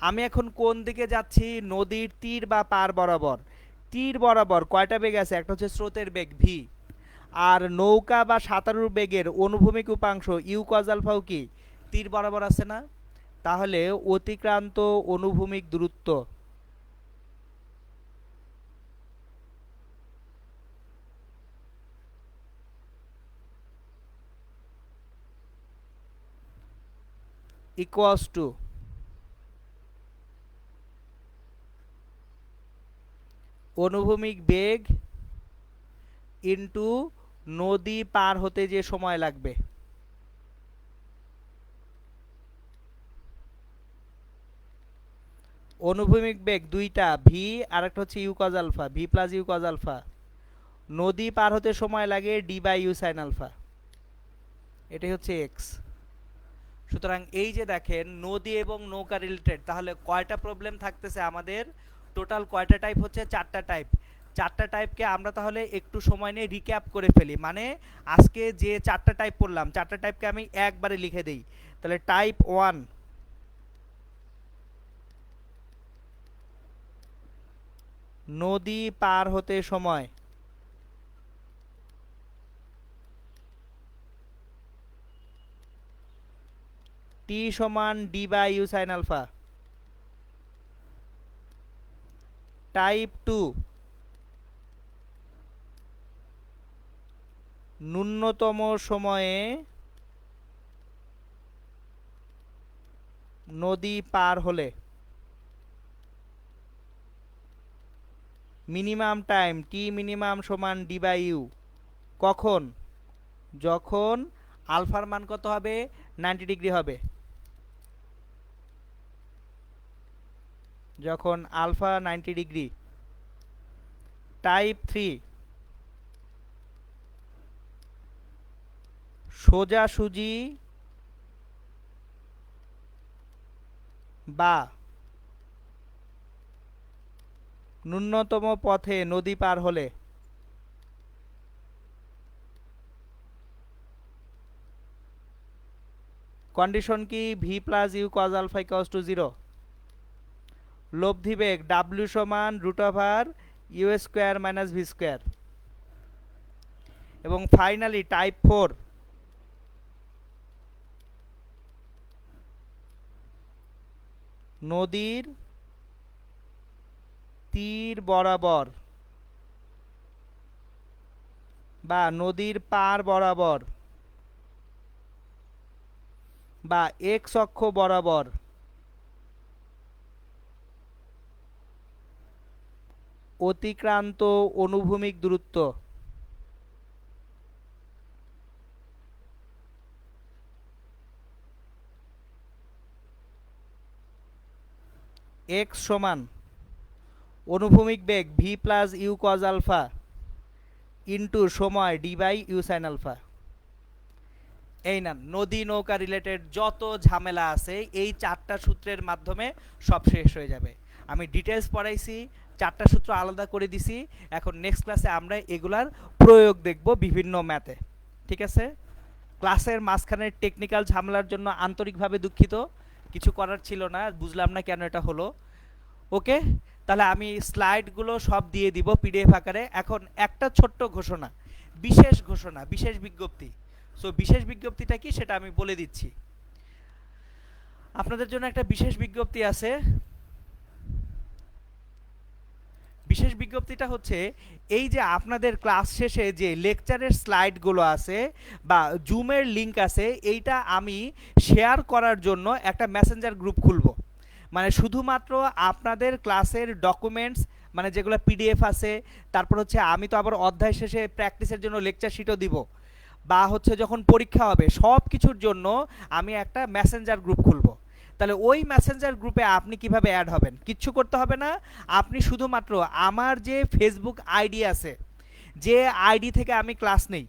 আমি এখন কোন দিকে যাচ্ছি, নদীর তীর বা পার বরাবর। তীর বরাবর কয়টা বেগ আছে, একটা হচ্ছে স্রোতের বেগ ভি, আর নৌকা বা সাঁতারুর বেগের অনুভূমিক উপাংশ ইউ কজ আলফাও কি তীর বরাবর আছে না, তাহলে অতিক্রান্ত অনুভূমিক দূরত্ব ইকুয়ালস টু অনুভূমিক বেগ ইন্টু নদী পার হতে যে সময় লাগবে। অনুভূমিক বেগ দুইটা, ভি আর একটা হচ্ছে U cos alpha, V plus U cos alpha, নদী পার হতে সময় লাগে D by U sine alpha, এটাই হচ্ছে এক্স। সুতরাং এই যে দেখেন নদী এবং নৌকা রিলেটেড, তাহলে কয়টা প্রবলেম থাকতেছে আমাদের, টোটাল কয়টা টাইপ হচ্ছে, 4টা টাইপ। চারটা টাইপকে আমরা তাহলে একটু সময় নিয়ে রিক্যাপ করে ফেলি। মানে আজকে যে চারটা টাইপ পড়লাম, চারটা টাইপকে আমি একবারে লিখে দেই। তাহলে টাইপ 1, নদী পার হতে সময়। টি সমান D by U sine alpha. Type 2, ন্যূনতম সময়ে নদী পার হলে। মিনিমাম টাইম টি মিনিমাম সমান ডি বাই ইউ। কখন? যখন আলফার মান কত হবে? 90 ডিগ্রি হবে। যখন আলফা 90 ডিগ্রি। টাইপ 3, সোজাসুজি বা ন্যূনতম পথে নদী পার হলে। কন্ডিশন কি? V plus U cos alpha equals to 0। লব্ধি বেগ ডাব্লিউ সমান root over U square minus V square. এবং ফাইনালি টাইপ 4, নদীর তীর বরাবর বা নদীর পার বরাবর বা এক্স অক্ষ বরাবর অতিক্রান্ত অনুভূমিক দূরত্ব। এক্স সমান অনুভূমিক বেগ V plus U cos alpha into সময় D by U sine alpha. এই না, নদী নৌকা রিলেটেড যত ঝামেলা আছে এই চারটা সূত্রের মাধ্যমে সব শেষ হয়ে যাবে। আমি ডিটেলস পড়াইছি, চারটা সূত্র আলাদা করে দিছি। এখন নেক্সট ক্লাসে আমরা এগুলার প্রয়োগ দেখব বিভিন্ন ম্যাথে। ঠিক আছে? ক্লাসের মাঝখানে টেকনিক্যাল ঝামেলার জন্য আন্তরিকভাবে দুঃখিত, কিছু করার ছিল না, বুঝলাম না কেন এটা হলো। ওকে, তাহলে আমি স্লাইডগুলো সব দিয়ে দিব পিডিএফ আকারে। এখন একটা ছোট্ট ঘোষণা, বিশেষ ঘোষণা, বিশেষ বিজ্ঞপ্তি। সো বিশেষ বিজ্ঞপ্তিটা কি সেটা আমি বলে দিচ্ছি। আপনাদের জন্য একটা বিশেষ বিজ্ঞপ্তি আছে। বিশেষ বিজ্ঞপ্তিটা হচ্ছে এই যে আপনাদের ক্লাস শেষে যে লেকচারের স্লাইডগুলো আছে বা জুমের লিংক আছে, এইটা আমি শেয়ার করার জন্য একটা মেসেঞ্জার গ্রুপ খুলব। মানে শুধুমাত্র আপনাদের ক্লাসের ডকুমেন্টস, মানে যেগুলো পিডিএফ আছে, তারপর হচ্ছে আমি তো আবার অধ্যায় শেষে প্র্যাকটিসের জন্য লেকচার শিটও দিব, বা হচ্ছে যখন পরীক্ষা হবে সব কিছুর জন্য আমি একটা মেসেঞ্জার গ্রুপ খুলব। তাহলে ওই মেসেঞ্জার গ্রুপে আপনি কিভাবে অ্যাড হবেন? কিচ্ছু করতে হবে না। আপনি শুধুমাত্র আমার যে ফেসবুক আইডি আছে, যে আইডি থেকে আমি ক্লাস নেই,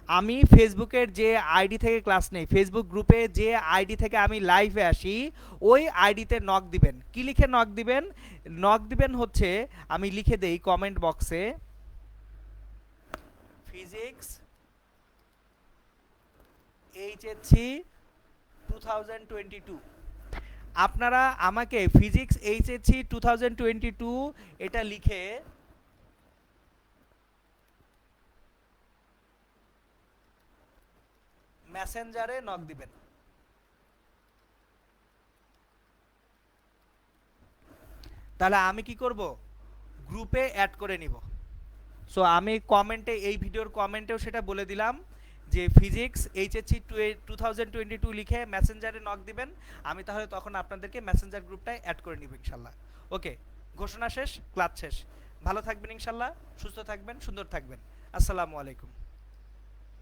আমি ফেসবুকের যে আইডি থেকে ক্লাস নেই, ফেসবুক গ্রুপে যে আইডি থেকে আমি লাইভে আসি, ওই আইডিতে নক দিবেন। কি লিখে নক দিবেন? নক দিবেন হচ্ছে, আমি লিখে দেই কমেন্ট বক্সে, ফিজিক্স এইচএসসি 2022। আপনারা আমাকে ফিজিক্স এইচএসসি 2022 এটা লিখে মেসেঞ্জারে নক দিবেন। তাহলে আমি কি করব? গ্রুপে অ্যাড করে নিব। সো আমি কমেন্টে, এই ভিডিওর কমেন্টেও সেটা বলে দিলাম যে ফিজিক্স এইচএসসি 2022 লিখে মেসেঞ্জারে নক দিবেন। আমি তাহলে তখন আপনাদেরকে মেসেঞ্জার গ্রুপটায় অ্যাড করে নিব ইনশাল্লাহ। ওকে, ঘোষণা শেষ, ক্লাস শেষ। ভালো থাকবেন ইনশাল্লাহ, সুস্থ থাকবেন, সুন্দর থাকবেন। আসসালামু আলাইকুম।